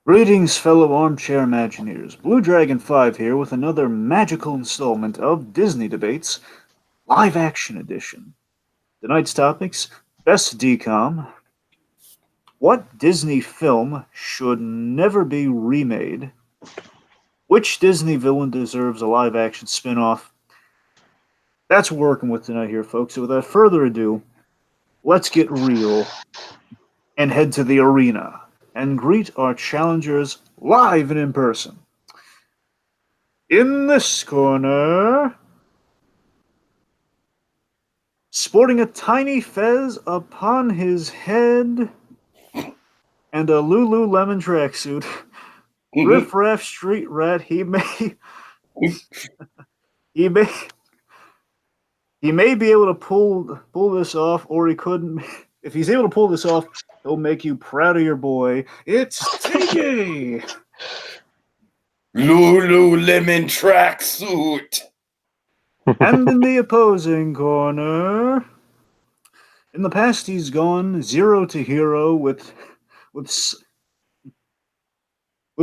Greetings, fellow armchair Imagineers. BlueDragonFive here with another magical installment of Disney Debates, Live Action Edition. Tonight's topics: Best DCOM, what Disney film should never be remade, which Disney villain deserves a live action spin off. That's what we're working with tonight here, folks. So without further ado, let's get real and head to the arena and greet our challengers live and in person. In this corner, sporting a tiny fez upon his head and a Lululemon tracksuit, Riff Raff Street Rat. He may be able to pull this off, or he couldn't. If he's able to pull this off, he'll make you proud of your boy. It's Tiki! Lululemon tracksuit. And in the opposing corner, in the past he's gone 0 to hero with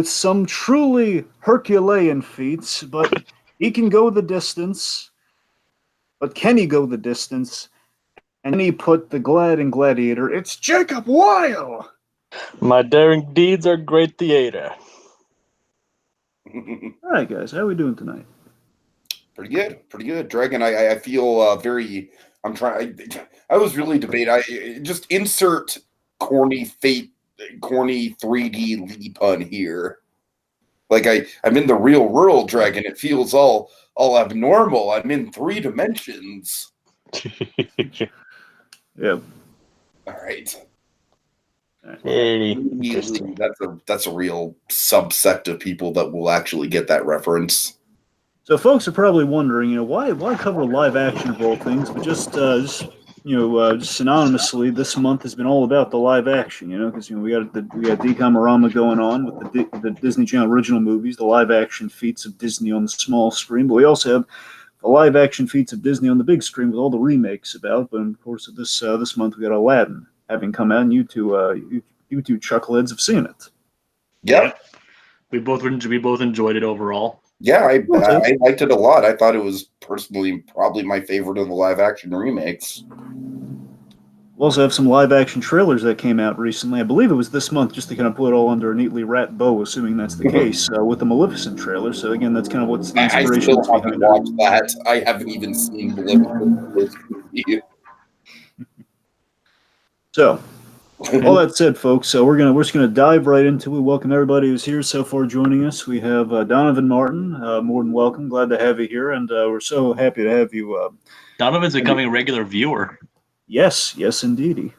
some truly Herculean feats, but he can go the distance. But can he go the distance? And he put the Glad and Gladiator. It's Jacob Wile! My daring deeds are great theater. Alright, guys, how are we doing tonight? Pretty good. Dragon, I feel very. I was really debating. I just insert corny 3D Lee pun here. Like I'm in the real world, Dragon. It feels all abnormal. I'm in 3 dimensions. Yeah. All right. Hey, That's a real subsect of people that will actually get that reference. So folks are probably wondering, why cover live action of all things, but just synonymously, this month has been all about the live action, because we got DCOM-orama going on with the Disney Channel original movies, the live action feats of Disney on the small screen, but we also have the live action feats of Disney on the big screen with all the remakes about. But of course, this month we got Aladdin having come out, and you two chuckleheads have seen it. Yep. We both enjoyed it overall. Yeah, I liked it a lot. I thought it was personally probably my favorite of the live action remakes. We also have some live action trailers that came out recently. I believe it was this month, just to kind of put it all under a neatly wrapped bow, assuming that's the case, with the Malificent trailer. So again, that's kind of what's the inspiration. I still haven't watched that. I haven't even seen Maleficent. So, all that said, folks, we're just gonna dive right into it. Welcome everybody who's here so far joining us. We have Donovan Martin, more than welcome. Glad to have you here, and we're so happy to have you. Donovan's becoming a regular viewer. Yes, indeedy.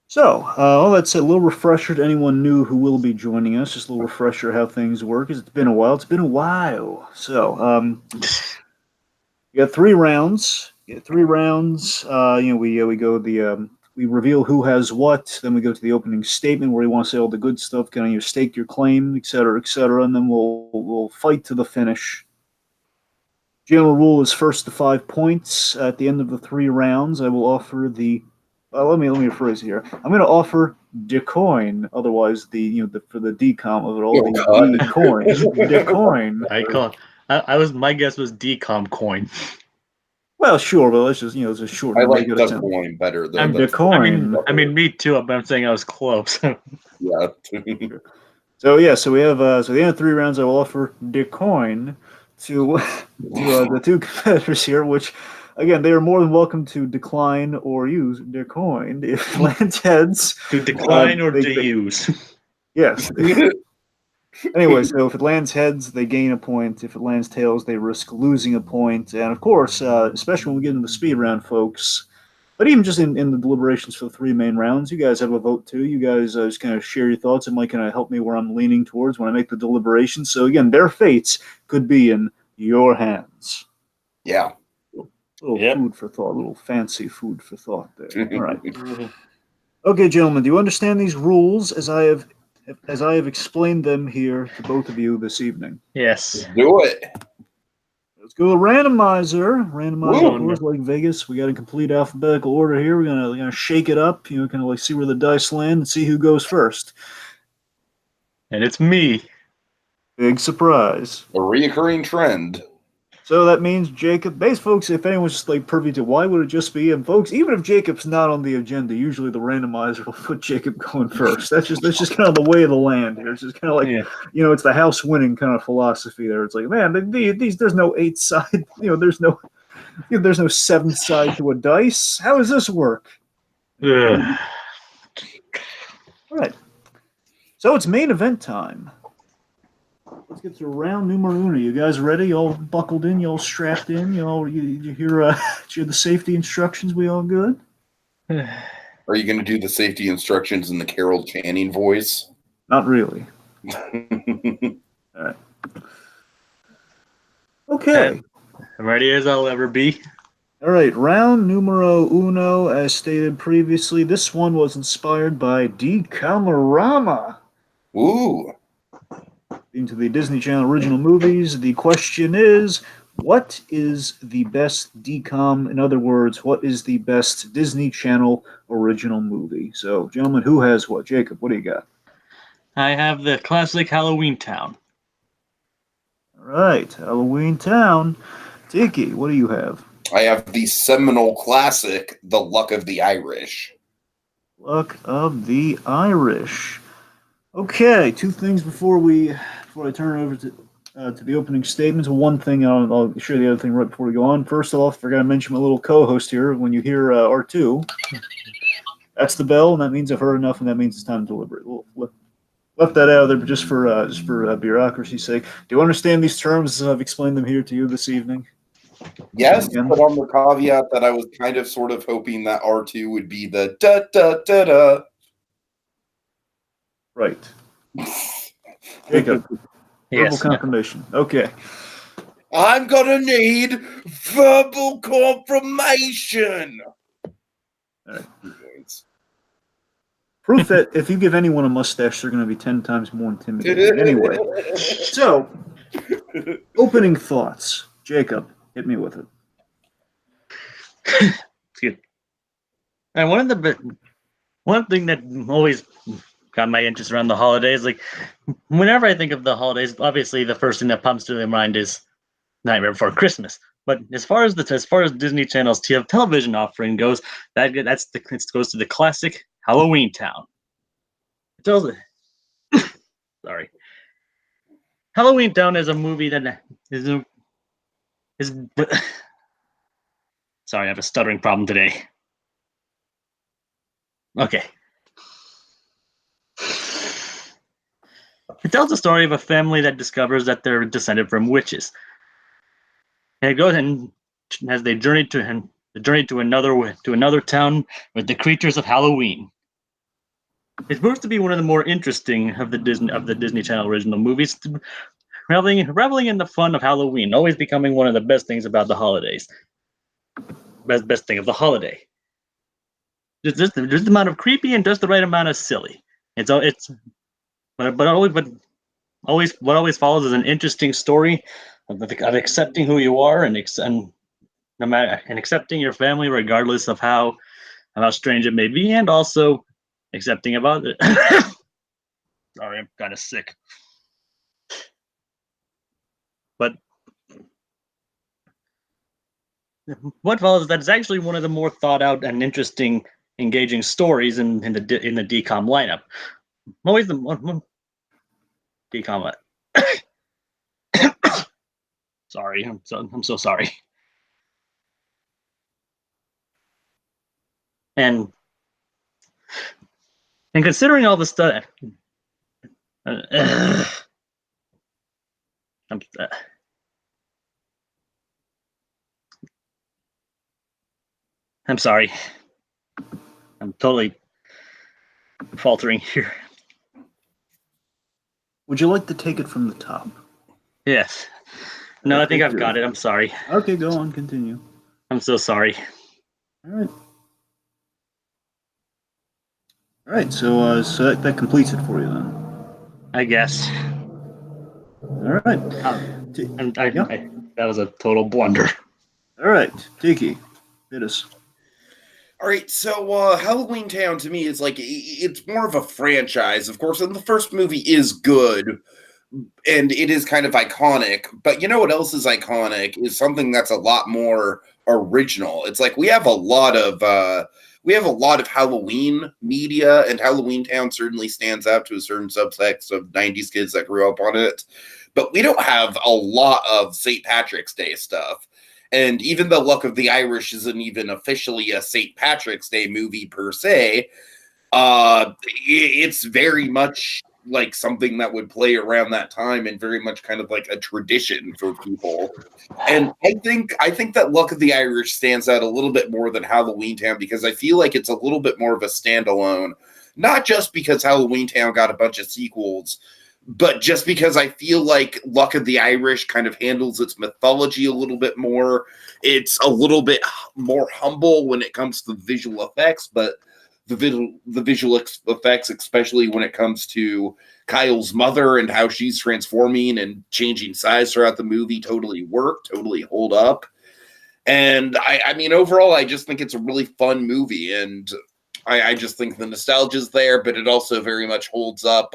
So, all that said, a little refresher to anyone new who will be joining us. Just a little refresher how things work. It's been a while. So, we got 3 rounds. We reveal who has what. Then we go to the opening statement where you want to say all the good stuff, kind of stake your claim, etc., and then we'll fight to the finish. General rule is first to 5 points. At the end of the 3 rounds, I will offer the. Let me rephrase it here. I'm going to offer decoin. Otherwise, for the DCOM of it all, the coin. Decoin. My guess was DCOM coin. Well, sure, but let's just it's a short. I like the coin better than the coin. I mean, me too. But I'm saying I was close. Yeah. So we have so the end of 3 rounds, I will offer decoin to the 2 competitors here, which again they are more than welcome to decline or use decoin if it lands heads. To decline or to use. Yes. Anyway, so if it lands heads, they gain a point. If it lands tails, they risk losing a point. And of course, especially when we get into the speed round, folks, but even just in the deliberations for the 3 main rounds, you guys have a vote too. You guys just kind of share your thoughts. It might kind of help me where I'm leaning towards when I make the deliberations. So again, their fates could be in your hands. Yeah. Food for thought, a little fancy food for thought there. All right. Okay, gentlemen, do you understand these rules as I have explained them here to both of you this evening? Yes. Do it. Let's go with randomizer. Randomizer, Woo. of course, like Vegas. We got a complete alphabetical order here. We're gonna shake it up. Kind of like see where the dice land and see who goes first. And it's me. Big surprise. A reoccurring trend. So that means Jacob, base folks, if anyone's just like privy to why would it just be him, folks, even if Jacob's not on the agenda, usually the randomizer will put Jacob going first. That's just kind of the way of the land here. It's just kind of like, it's the house winning kind of philosophy there. It's like, man, there's no 8 side, there's no 7th side to a dice. How does this work? All right. So it's main event time. Let's get to round numero uno. You guys ready? Y'all buckled in? Y'all strapped in? You hear the safety instructions? We all good? Are you going to do the safety instructions in the Carol Channing voice? Not really. All right. Okay. I'm ready as I'll ever be. All right. Round numero uno, as stated previously. This one was inspired by Decamerama. Ooh. Into the Disney Channel original movies. The question is, what is the best DCOM? In other words, what is the best Disney Channel original movie? So, gentlemen, who has what? Jacob, what do you got? I have the classic Halloween Town. All right, Halloween Town. Tiki, what do you have? I have the seminal classic, The Luck of the Irish. Luck of the Irish. Okay, 2 things before I turn it over to the opening statements. One thing, I'll share the other thing right before we go on. First off, I forgot to mention my little co-host here. When you hear R2, that's the bell, and that means I've heard enough, and that means it's time to deliberate. We'll left that out of there, but just for bureaucracy's sake. Do you understand these terms as I've explained them here to you this evening? Yes, but on the caveat that I was kind of sort of hoping that R2 would be the da-da-da-da. Right. Jacob, verbal Yes. confirmation. Okay. I'm gonna need verbal confirmation. All right. Proof that if you give anyone a mustache, they're going to be 10 times more intimidating. Anyway, so opening thoughts. Jacob, hit me with it. Excuse me. And one thing that always got my interest around the holidays, like whenever I think of the holidays, obviously the first thing that pops to my mind is Nightmare Before Christmas. But as far as Disney Channel's television offering goes, it goes to the classic Halloween Town. It tells sorry. Halloween Town is a movie that is sorry, I have a stuttering problem today. Okay. It tells the story of a family that discovers that they're descended from witches. And it goes and as they journey to another town with the creatures of Halloween. It's supposed to be one of the more interesting of the Disney Channel original movies, reveling in the fun of Halloween, always becoming one of the best things about the holidays. Best thing of the holiday. Just the amount of creepy and just the right amount of silly. But always what always follows is an interesting story of accepting who you are and accepting your family regardless of how strange it may be, and also accepting about it. Sorry, I'm kind of sick. But what follows is that it's actually one of the more thought out and interesting, engaging stories in the DCOM lineup. Always the DCOM. Sorry, I'm so sorry. And considering all the stuff, I'm sorry. I'm totally faltering here. Would you like to take it from the top? Yes. No, I think I've got it. I'm sorry. Okay, go on. Continue. I'm so sorry. All right. All right. So that completes it for you then. I guess. All right. That was a total blunder. All right, Tiki, hit us. All right, so Halloween Town to me is like it's more of a franchise, of course, and the first movie is good, and it is kind of iconic. But you know what else is iconic is something that's a lot more original. It's like we have a lot of Halloween media, and Halloween Town certainly stands out to a certain subset of '90s kids that grew up on it. But we don't have a lot of St. Patrick's Day stuff. And even though Luck of the Irish isn't even officially a St. Patrick's Day movie per se, it's very much like something that would play around that time and very much kind of like a tradition for people. And I think that Luck of the Irish stands out a little bit more than Halloween Town because I feel like it's a little bit more of a standalone, not just because Halloween Town got a bunch of sequels, but just because I feel like Luck of the Irish kind of handles its mythology a little bit more. It's a little bit more humble when it comes to visual effects, but the visual effects, especially when it comes to Kyle's mother and how she's transforming and changing size throughout the movie, totally work, totally hold up. And I mean, overall, I just think it's a really fun movie, and I just think the nostalgia's there, but it also very much holds up.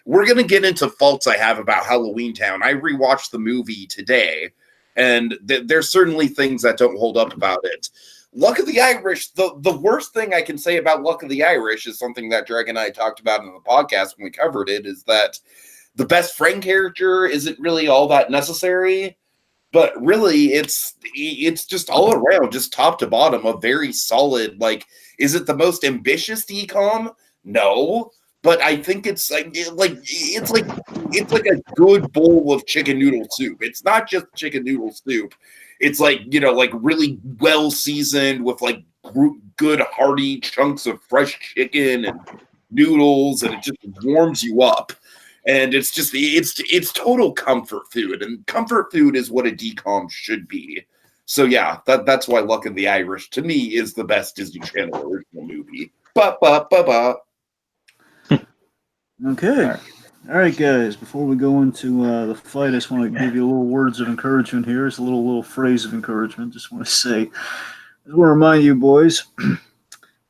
We're going to get into faults I have about Halloween Town. I rewatched the movie today, and there's certainly things that don't hold up about it. Luck of the Irish, the worst thing I can say about Luck of the Irish is something that Drag and I talked about in the podcast when we covered it, is that the best friend character isn't really all that necessary, but really it's just all around, just top to bottom, a very solid, like, is it the most ambitious DCOM? No. But I think it's like a good bowl of chicken noodle soup. It's not just chicken noodle soup. It's like, you know, like really well seasoned with like good hearty chunks of fresh chicken and noodles, and it just warms you up. And it's just it's total comfort food, and comfort food is what a DCOM should be. So yeah, that's why Luck of the Irish to me is the best Disney Channel original movie. Okay. All right, guys. Before we go into the fight, I just want to give you a little words of encouragement here. It's a little phrase of encouragement. Just want to say, I just want to remind you, boys,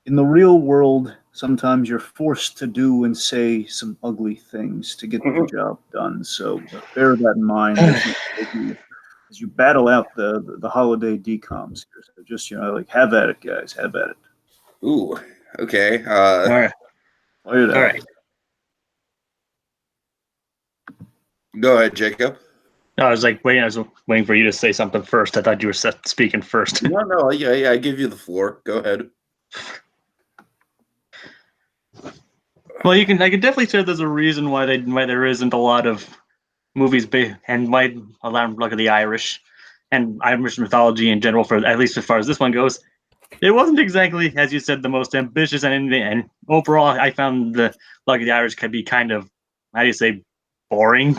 in the real world, sometimes you're forced to do and say some ugly things to get the job done. So bear that in mind as you battle out the holiday DCOMs here. So just, you know, like, have at it, guys. Have at it. Ooh. Okay. All right. Fire it out. All right. Go ahead, Jacob. No, I was waiting for you to say something first. I thought you were speaking first. No, yeah, I give you the floor. Go ahead. Well, I can definitely say there's a reason why there isn't a lot of movies and why Aladdin, Luck of the Irish and Irish mythology in general, for at least as far as this one goes. It wasn't exactly, as you said, the most ambitious and overall I found the Luck of the Irish could be kind of, how do you say, boring.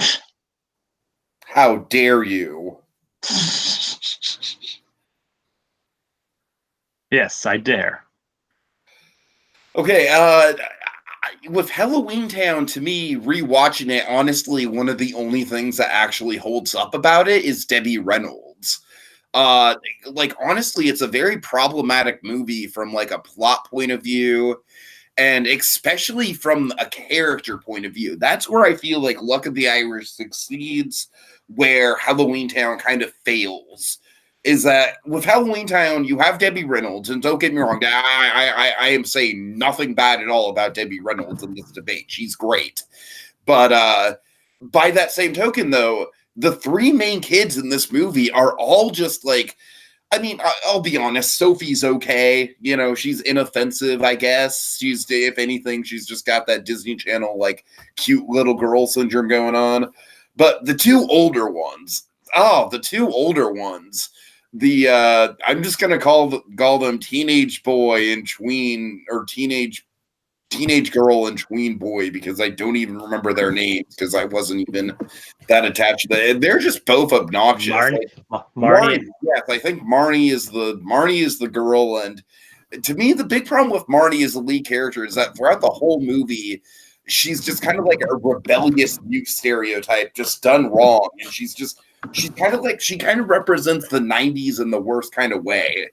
How dare you? Yes, I dare. Okay, with Halloween Town, to me, rewatching it, honestly, one of the only things that actually holds up about it is Debbie Reynolds. Like, honestly, it's a very problematic movie from, like, a plot point of view, and especially from a character point of view. That's where I feel like Luck of the Irish succeeds, where Halloween Town kind of fails. Is that with Halloween Town, you have Debbie Reynolds, and don't get me wrong, I am saying nothing bad at all about Debbie Reynolds in this debate. She's great. But by that same token, though, the three main kids in this movie are all just like, I mean, I'll be honest, Sophie's okay. You know, she's inoffensive, I guess. She's, if anything, she's just got that Disney Channel, like, cute little girl syndrome going on. But the two older ones, I'm just going to call them teenage boy and tween, or teenage girl and tween boy, because I don't even remember their names because I wasn't even that attached to them. They're just both obnoxious. Marnie. Yes, I think Marnie is the girl, and to me, the big problem with Marnie as the lead character is that throughout the whole movie, she's just kind of like a rebellious youth stereotype, just done wrong, and she's just she kind of represents the 90s in the worst kind of way.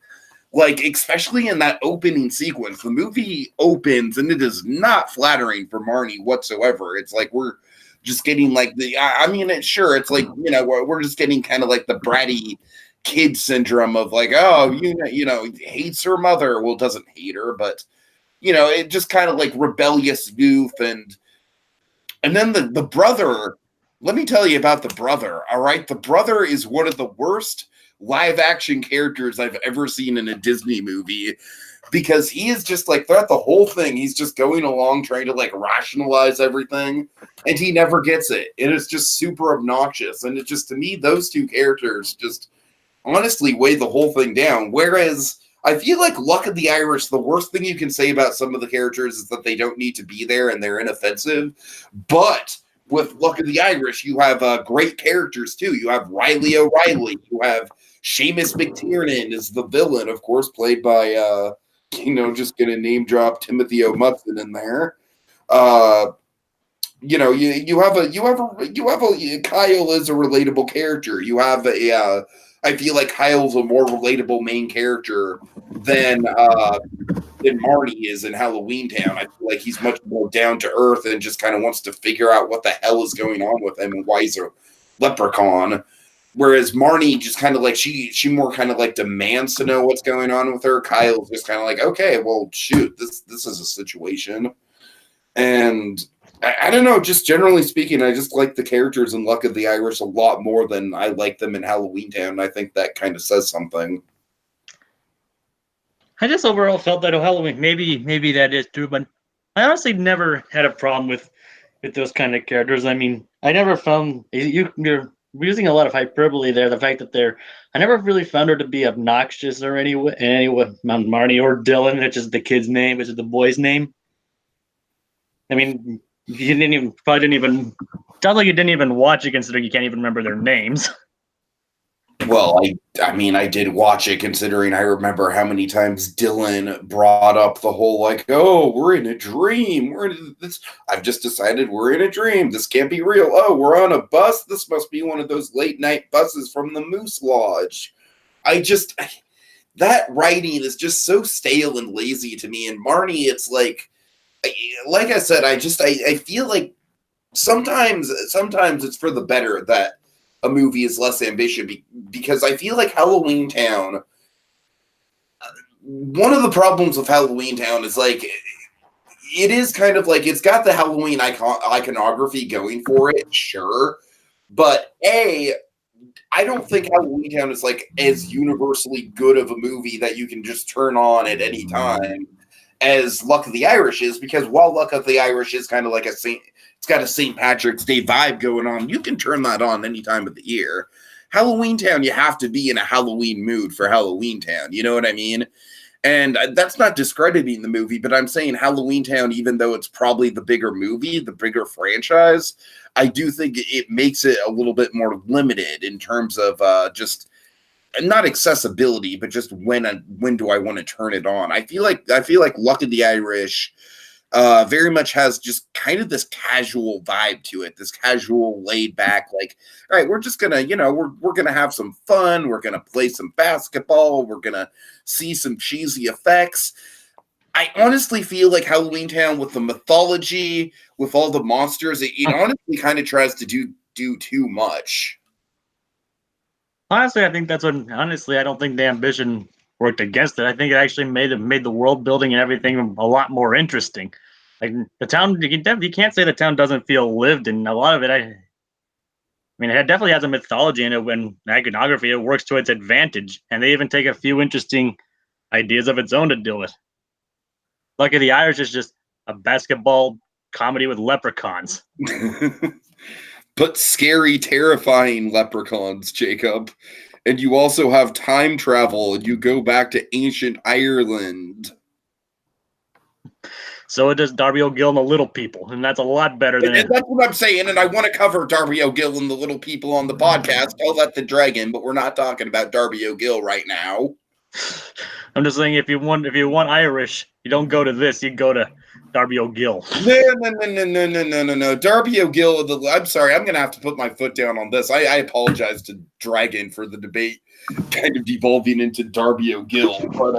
Like, especially in that opening sequence, the movie opens and it is not flattering for Marnie whatsoever. It's like we're just getting like it's like, we're just getting kind of like the bratty kid syndrome of like, oh, hates her mother. Well, doesn't hate her, but it just kind of like rebellious youth. And then the brother, let me tell you about the brother. All right. The brother is one of the worst live action characters I've ever seen in a Disney movie, because he is just like, throughout the whole thing, he's just going along trying to like rationalize everything, and he never gets it. It is just super obnoxious. And it just, to me, those two characters just honestly weigh the whole thing down. Whereas I feel like Luck of the Irish, the worst thing you can say about some of the characters is that they don't need to be there and they're inoffensive. But with Luck of the Irish, you have great characters too. You have Riley O'Reilly. You have Seamus McTiernan is the villain, of course, played by just gonna name drop Timothy O'Mutson in there. You have a Kyle is a relatable character. You have I feel like Kyle's a more relatable main character than Marnie is in Halloween Town. I feel like he's much more down to earth and just kind of wants to figure out what the hell is going on with him and why he's a leprechaun. Whereas Marnie just kind of like, she more kind of like demands to know what's going on with her. Kyle's just kind of like, okay, well, shoot, this is a situation. And I don't know, just generally speaking, I just like the characters in Luck of the Irish a lot more than I like them in Halloween Town. I think that kind of says something. I just overall felt that Halloween, maybe that is true, but I honestly never had a problem with those kind of characters. I mean, I never found you're using a lot of hyperbole there. The fact that I never really found her to be obnoxious or any way, Marnie or Dylan, which is the kid's name, which is the boy's name. I mean, you sounds like you didn't even watch it, considering you can't even remember their names. Well, I mean, I did watch it, considering I remember how many times Dylan brought up the whole, like, oh, we're in a dream. I've just decided we're in a dream. This can't be real. Oh, we're on a bus. This must be one of those late night buses from the Moose Lodge. That writing is just so stale and lazy to me. And Marnie, it's like I said, I feel like sometimes it's for the better that a movie is less ambitious, because I feel like Halloween Town, one of the problems with Halloween Town is like, it is kind of like, it's got the Halloween iconography going for it, sure, but I don't think Halloween Town is like as universally good of a movie that you can just turn on at any time as Luck of the Irish is, because while Luck of the Irish is kind of like it's got a St. Patrick's Day vibe going on, you can turn that on any time of the year. Halloween Town, you have to be in a Halloween mood for Halloween Town. You know what I mean? And that's not discrediting the movie, but I'm saying Halloween Town, even though it's probably the bigger movie, the bigger franchise, I do think it makes it a little bit more limited in terms of just not accessibility, but just when do I want to turn it on? I feel like Luck of the Irish very much has just kind of this casual vibe to it, this casual laid back, like, all right, we're just gonna, we're gonna have some fun, we're gonna play some basketball, we're gonna see some cheesy effects. I honestly feel like Halloween Town, with the mythology, with all the monsters, it honestly kind of tries to do too much. Honestly, I think I don't think the ambition worked against it. I think it actually made the world building and everything a lot more interesting. Like, the town, you can't say the town doesn't feel lived, and a lot of it, I mean, it definitely has a mythology in it. When iconography, it works to its advantage, and they even take a few interesting ideas of its own to do with. Luck of the Irish is just a basketball comedy with leprechauns. But scary, terrifying leprechauns, Jacob. And you also have time travel, and you go back to ancient Ireland. So it does Darby O'Gill and the Little People, and that's a lot better than it. That's what I'm saying, and I want to cover Darby O'Gill and the Little People on the podcast. I'll let the dragon, but we're not talking about Darby O'Gill right now. I'm just saying, if you want Irish, you don't go to this, you go to Darby O'Gill. No. Darby O'Gill. I'm sorry. I'm going to have to put my foot down on this. I apologize to Dragon for the debate kind of devolving into Darby O'Gill. But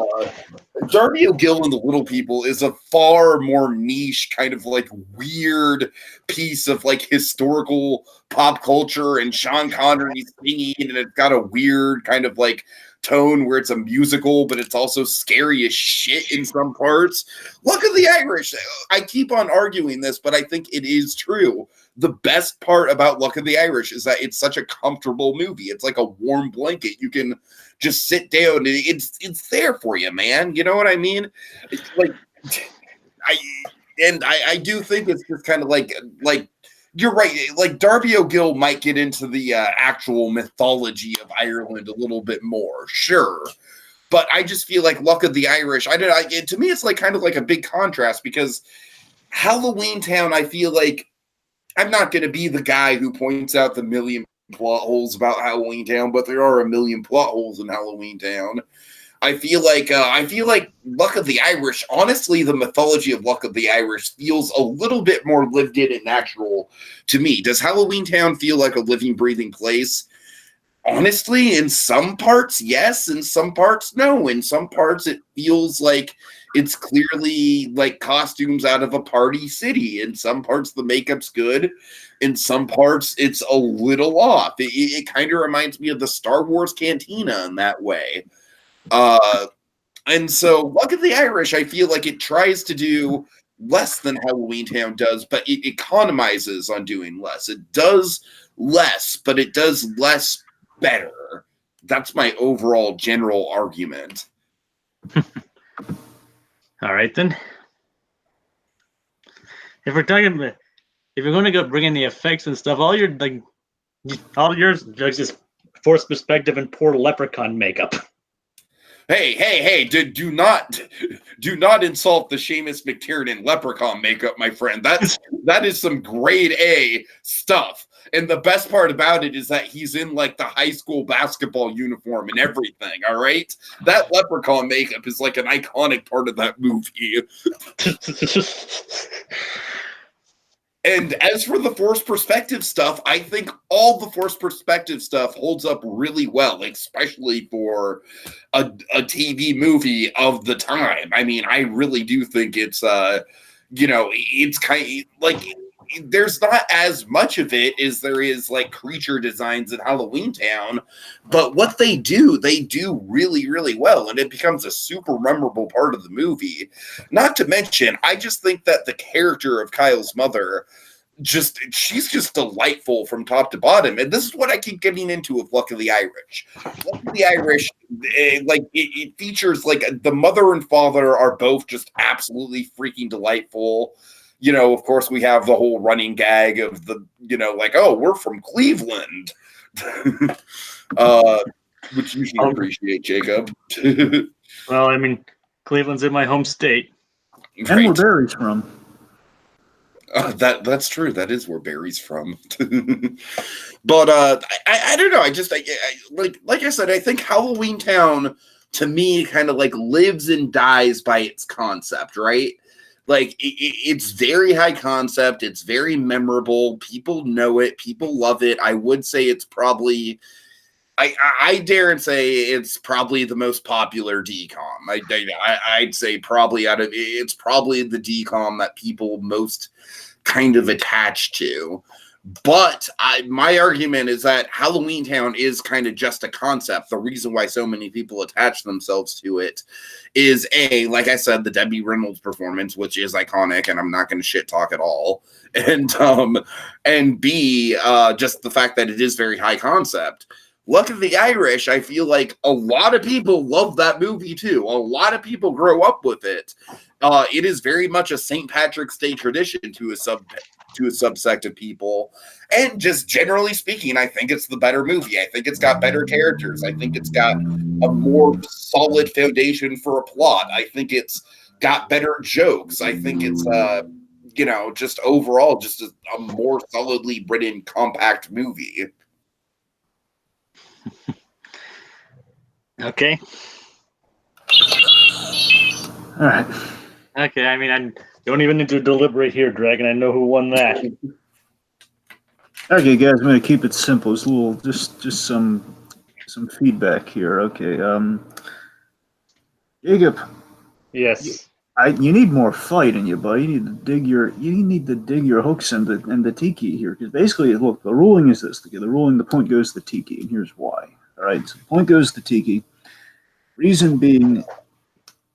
Darby O'Gill and the Little People is a far more niche kind of like weird piece of like historical pop culture, and Sean Connery's singing, and it's got a weird kind of like tone where it's a musical, but it's also scary as shit in some parts. Look at the Irish. I keep on arguing this, but I think it is true. The best part about Luck of the Irish is that it's such a comfortable movie. It's like a warm blanket. You can just sit down and it's there for you, man. You know what I mean? It's like I do think it's just kind of like you're right. Like Darby O'Gill might get into the actual mythology of Ireland a little bit more, sure. But I just feel like Luck of the Irish. To me, it's like kind of like a big contrast, because Halloween Town, I feel like I'm not going to be the guy who points out the million plot holes about Halloween Town, but there are a million plot holes in Halloween Town. I feel like Luck of the Irish, honestly, the mythology of Luck of the Irish feels a little bit more lived in and natural to me. Does Halloween Town feel like a living, breathing place? Honestly, in some parts, yes. In some parts, no. In some parts, it feels like it's clearly like costumes out of a party city. In some parts, the makeup's good. In some parts, it's a little off. It kind of reminds me of the Star Wars Cantina in that way. And so Luck of the Irish, I feel like it tries to do less than Halloween Town does, but it economizes on doing less. It does less, but it does less better. That's my overall general argument. All right, then. If we're going to go bring in the effects and stuff, all yours is forced perspective and poor leprechaun makeup. Hey! Do not insult the Seamus McTiernan leprechaun makeup, my friend. That is some grade A stuff. And the best part about it is that he's in like the high school basketball uniform and everything. All right, that leprechaun makeup is like an iconic part of that movie. And as for the forced perspective stuff, I think all the forced perspective stuff holds up really well, especially for a TV movie of the time. I mean, I really do think it's, it's kind of like there's not as much of it as there is like creature designs in Halloween Town, but what they do really, really well, and it becomes a super memorable part of the movie. Not to mention, I just think that the character of Kyle's mother, she's just delightful from top to bottom. And this is what I keep getting into with Luck of the Irish. Luck of the Irish, it features like the mother and father are both just absolutely freaking delightful. You know, of course, we have the whole running gag of the, like, oh, we're from Cleveland, which you should appreciate, Jacob. Well, I mean, Cleveland's in my home state. Right. And where Barry's from. That's true. That is where Barry's from. But I don't know. Like I said, I think Halloween Town, to me, kind of like lives and dies by its concept, right? Like, it's very high concept. It's very memorable. People know it. People love it. I would say it's probably, I dare and say it's probably the most popular DCOM. I'd say probably it's probably the DCOM that people most kind of attach to. But my argument is that Halloween Town is kind of just a concept. The reason why so many people attach themselves to it is A, like I said, the Debbie Reynolds performance, which is iconic, and I'm not going to shit talk at all. And B, just the fact that it is very high concept. Luck of the Irish, I feel like a lot of people love that movie too. A lot of people grow up with it. It is very much a St. Patrick's Day tradition to a subsect of people. And just generally speaking, I think it's the better movie. I think it's got better characters. I think it's got a more solid foundation for a plot. I think it's got better jokes. I think it's, just overall just a more solidly written, compact movie. Okay. All right. Okay, I mean, Don't even need to deliberate here, Dragon. I know who won that. Okay, guys, I'm gonna keep it simple. It's a little, just some feedback here. Okay, Jacob, Yes. you need more fight in you, buddy. You need to dig your hooks into Tiki here, because basically, look, the ruling is this: the point goes to Tiki, and here's why. All right, so the point goes to Tiki. Reason being,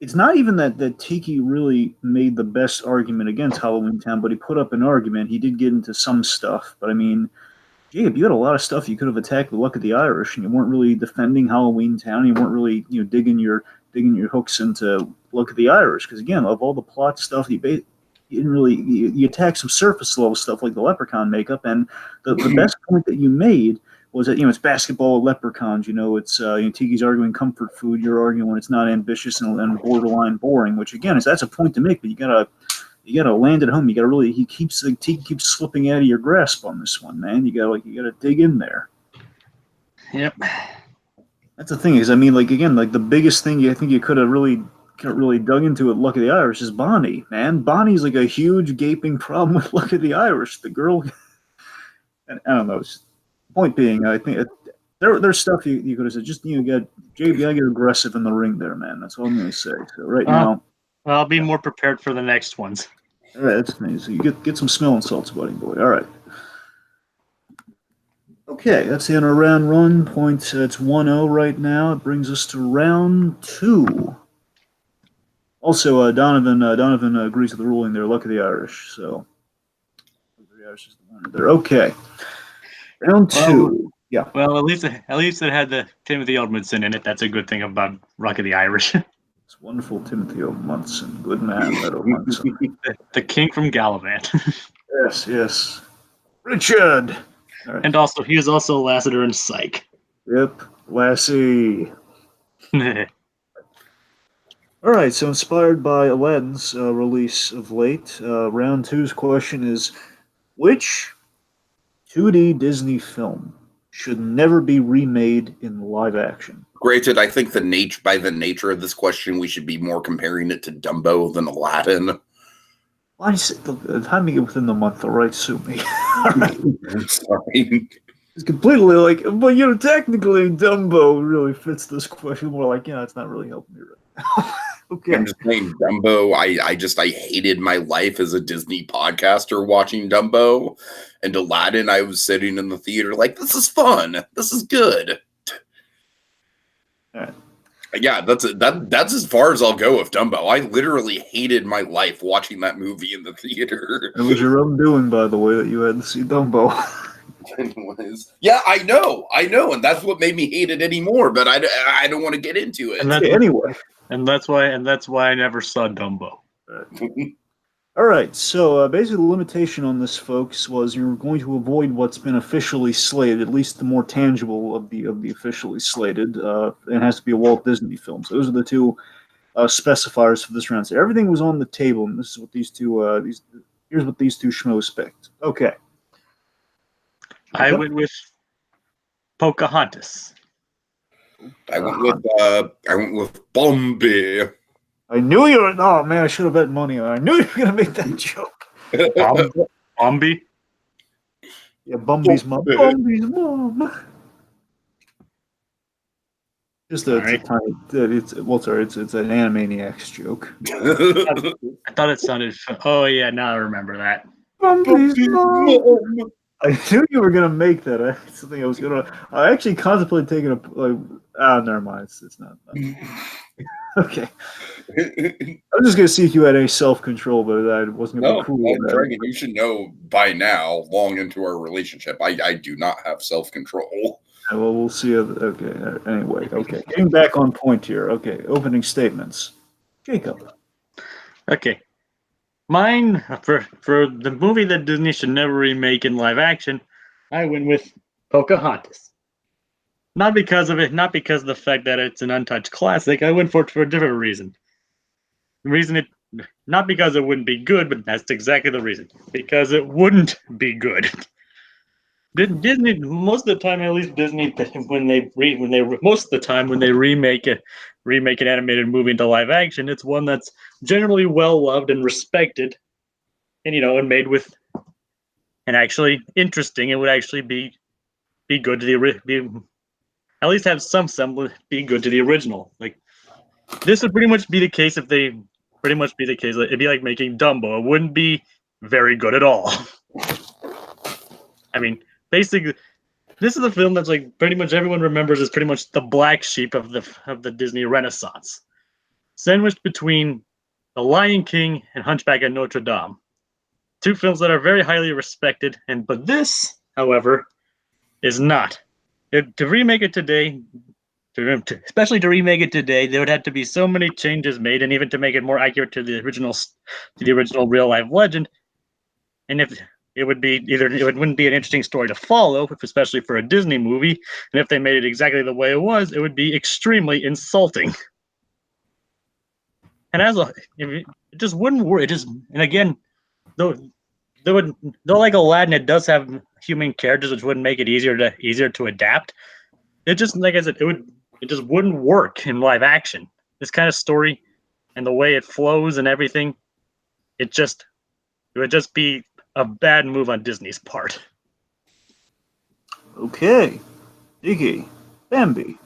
it's not even that Tiki really made the best argument against Halloween Town, but he put up an argument. He did get into some stuff, but I mean, Jacob, you had a lot of stuff you could have attacked the Luck of the Irish, and you weren't really defending Halloween Town. You weren't really, digging your hooks into Luck of the Irish, because again, of all the plot stuff, you didn't really you attacked some surface level stuff like the Leprechaun makeup, and the best point that you made was that it's basketball with leprechauns. It's Tiki's arguing comfort food. You're arguing it's not ambitious and borderline boring. Which again that's a point to make, but you gotta land it home. You gotta really Tiki keeps slipping out of your grasp on this one, man. You gotta dig in there. Yep. That's the thing is, I mean, the biggest thing I think you could have really dug into at Luck of the Irish is Bonnie, man. Bonnie's like a huge gaping problem with Luck of the Irish. The girl, and I don't know. Point being, I think there's stuff you could have said. Just got JB, gotta get aggressive in the ring there, man. That's all I'm gonna say. So right now, well, I'll be more prepared for the next ones. All right, that's nice. So you get some smelling salts, buddy boy. All right. Okay, that's the end of round one. Points. It's 1-0 right now. It brings us to round 2. Also, Donovan agrees with the ruling there. Luck of the Irish. So, Luck of the Irish is the winner there. Okay. Round 2. Yeah. Well, at least it had the Timothy Edmondson in it. That's a good thing about Luck of the Irish. It's wonderful, Timothy Edmondson. Good man, that Edmondson. the king from Gallivant. Yes. Richard. Right. And also, he was also Lassiter in Psych. Yep, Lassie. All right, so inspired by Aladdin's release of late, round 2's question is, which 2D Disney film should never be remade in live action? Granted, I think by the nature of this question, we should be more comparing it to Dumbo than Aladdin. Time to get within the month, all right, sue me. All right. I'm sorry. It's completely but technically Dumbo really fits this question more like, it's not really helping me right now. Okay. I'm just saying Dumbo, I hated my life as a Disney podcaster watching Dumbo. And Aladdin, I was sitting in the theater like, this is fun. This is good. All right. Yeah, that's as far as I'll go with Dumbo. I literally hated my life watching that movie in the theater. It was your own doing, by the way, that you had to see Dumbo. Anyways, yeah, I know, and that's what made me hate it anymore. But I don't want to get into it. Anyway, and that's why I never saw Dumbo. All right, so basically the limitation on this, folks, was you're going to avoid what's been officially slated, at least the more tangible of the officially slated. It has to be a Walt Disney film. So those are the two specifiers for this round. So everything was on the table, and this is what here's what these two schmoes picked. Okay. I went with Pocahontas. I went with Bambi. I knew you were. Oh man, I should have bet money on it. I knew you were gonna make that joke. Bambi. Yeah, Bambi's mom. Bambi's mom. Just a tiny. It's an Animaniacs joke. I thought it sounded. Oh yeah, now I remember that. Bambi's mom. I knew you were gonna make that. That's something I was gonna. I actually contemplated taking never mind. It's not. Okay. I'm just gonna see if you had any self-control, but I wasn't gonna be cool. No, Dragon, you should know by now, long into our relationship, I do not have self-control. Well, we'll see. Okay. Anyway, okay. Getting back on point here. Okay. Opening statements. Jacob. Okay. Mine for the movie that Disney should never remake in live action, I went with Pocahontas. Not because of it, not because of the fact that it's an untouched classic. I went for it for a different reason. The reason not because it wouldn't be good, but that's exactly the reason. Because it wouldn't be good. Disney, most of the time, at least Disney, when they remake remake an animated movie into live action, it's one that's generally well loved and respected, and and made with and actually interesting. It would actually be good to be at least have some semblance be good to the original. Like this would pretty much be the case if they pretty much be the case. It'd be like making Dumbo. It wouldn't be very good at all. I mean, basically, this is a film that's like pretty much everyone remembers as pretty much the black sheep of the Disney Renaissance, sandwiched between The Lion King and Hunchback of Notre Dame, two films that are very highly respected. But this, however, is not. To remake it today, especially to remake it today, there would have to be so many changes made, and even to make it more accurate to the original real life legend. And if it would be wouldn't be an interesting story to follow, especially for a Disney movie. And if they made it exactly the way it would be extremely insulting. And it just wouldn't work. And again, though like Aladdin, it does have human characters, which wouldn't make it easier to adapt. It just, like I said, it just wouldn't work in live action. This kind of story and the way it flows and everything, it would just be a bad move on Disney's part. Okay. Iggy. Bambi.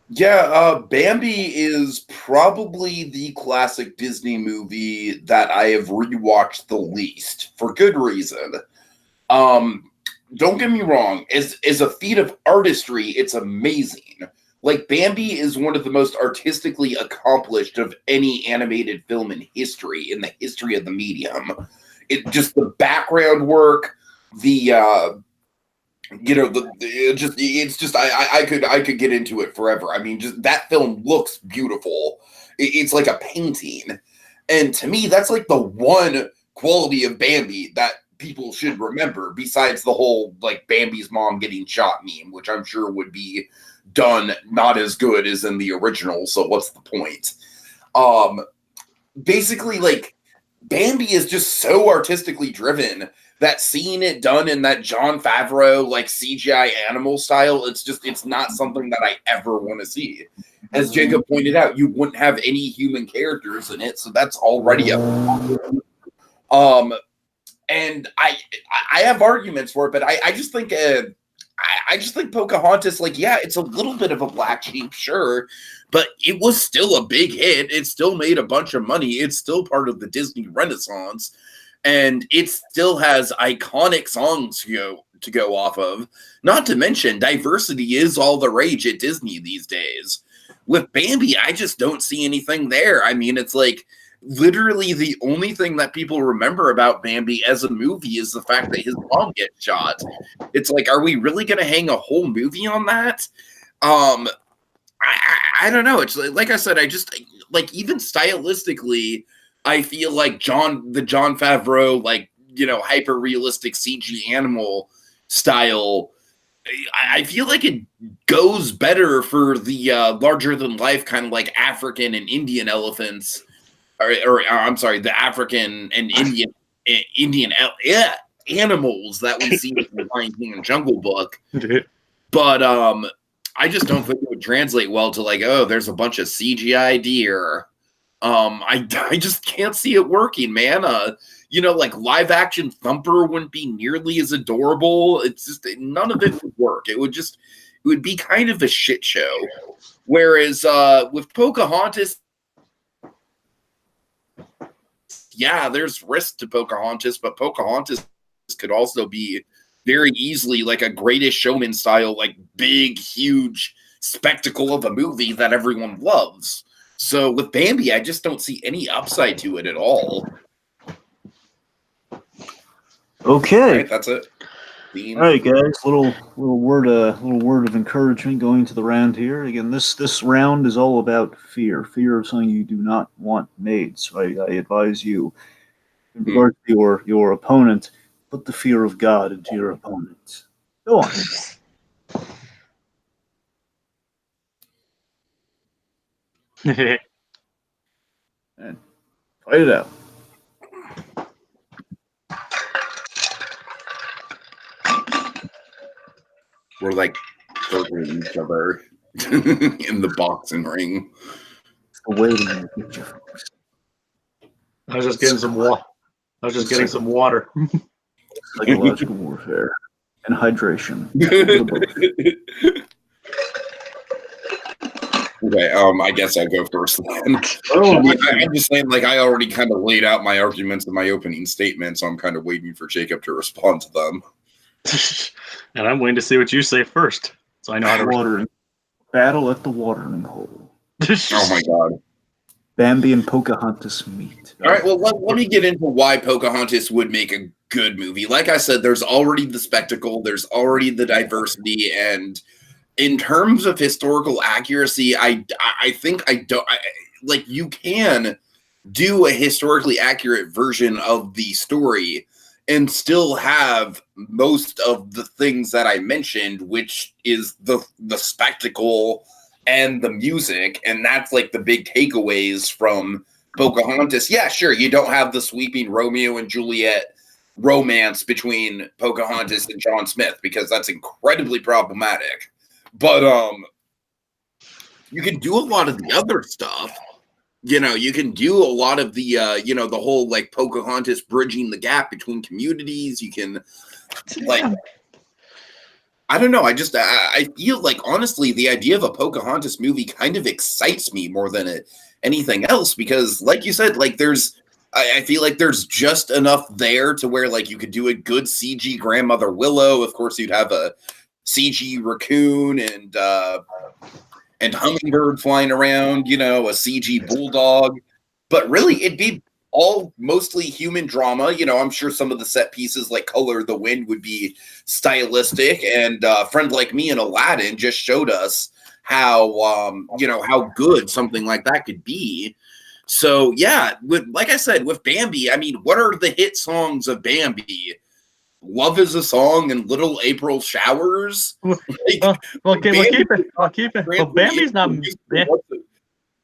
Yeah, Bambi is probably the classic Disney movie that I have rewatched the least, for good reason. Don't get me wrong, as a feat of artistry, it's amazing. Like, Bambi is one of the most artistically accomplished of any animated film in the history of the medium. It just, the background work, I could get into it forever. I mean, just that film looks beautiful. It's like a painting. And to me, that's like the one quality of Bambi that people should remember, besides the whole, like, Bambi's mom getting shot meme, which I'm sure would be done not as good as in the original, so what's the point? Basically, like, Bambi is just so artistically driven that seeing it done in that Jon Favreau, like, CGI animal style, it's not something that I ever want to see. As Jacob pointed out, you wouldn't have any human characters in it, so that's already a and I have arguments for it, but I just think Pocahontas, like, yeah, it's a little bit of a black sheep, sure, but it was still a big hit. It still made a bunch of money. It's still part of the Disney Renaissance, and it still has iconic songs to go off of. Not to mention, diversity is all the rage at Disney these days. With Bambi, I just don't see anything there. I mean, it's like, literally the only thing that people remember about Bambi as a movie is the fact that his mom gets shot. It's like, are we really going to hang a whole movie on that? I don't know. It's like I said, I just, like, even stylistically, I feel like the Jon Favreau, like, hyper realistic CG animal style, I feel like it goes better for the larger than life kind of like African and Indian elephants. Or I'm sorry, the African and Indian animals that we see in the Lion King and Jungle Book. But I just don't think it would translate well to, like, oh, there's a bunch of CGI deer. I just can't see it working, man. Like, live action Thumper wouldn't be nearly as adorable. It's just, none of it would work. It would be kind of a shit show. Whereas with Pocahontas, yeah, there's risk to Pocahontas, but Pocahontas could also be very easily like a Greatest Showman style, like, big, huge spectacle of a movie that everyone loves. So with Bambi, I just don't see any upside to it at all. Okay, all right, that's it. All right, guys. Little word of encouragement going to the round here. Again, this round is all about fear of something you do not want made. So I advise you, in regards to your opponent, put the fear of God into your opponent. Go on. And fight it out. We're like covering each other. in the boxing ring. The waiting to get you folks. I was just getting some water. I was just getting some water. Psychological warfare and hydration. Okay, I guess I'll go first then. Oh, I'm just saying, like, I already kind of laid out my arguments in my opening statement, so I'm kind of waiting for Jacob to respond to them. And I'm waiting to see what you say first, so I know how to watering. Battle at the watering hole. Oh my god. Bambi and Pocahontas meet. All right, well, let me get into why Pocahontas would make a good movie. Like I said, there's already the spectacle, there's already the diversity, and in terms of historical accuracy, I think you can do a historically accurate version of the story and still have most of the things that I mentioned, which is the spectacle and the music, and that's like the big takeaways from Pocahontas. Yeah, sure, you don't have the sweeping Romeo and Juliet romance between Pocahontas and John Smith because that's incredibly problematic. But you can do a lot of the other stuff. You know, you can do a lot of the the whole like Pocahontas bridging the gap between communities. You can I don't know. I feel like, honestly, the idea of a Pocahontas movie kind of excites me more than anything else because, like you said, like I feel like there's just enough there to where like you could do a good CG Grandmother Willow. Of course, you'd have a CG raccoon and hummingbird flying around, a CG bulldog. But really, it'd be all mostly human drama. I'm sure some of the set pieces like Color of the Wind would be stylistic, and Friend Like Me and Aladdin just showed us how good something like that could be. So yeah, like I said, with Bambi, I mean, what are the hit songs of Bambi? Love Is a Song and Little April Showers. We'll keep it. Well, Bambi's not.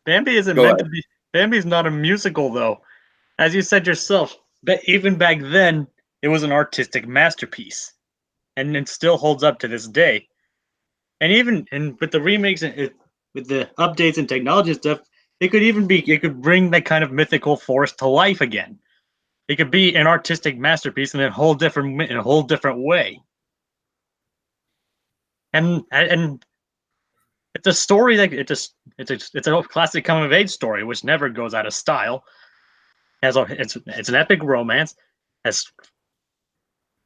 Bambi isn't meant to be. Bambi's not a musical, though. As you said yourself, but even back then, it was an artistic masterpiece, and it still holds up to this day. And even with the remakes and with the updates and technology and stuff, it could bring that kind of mythical forest to life again. It could be an artistic masterpiece in a whole different way. And it's a story that it's a classic coming of age story which never goes out of style. It's an epic romance.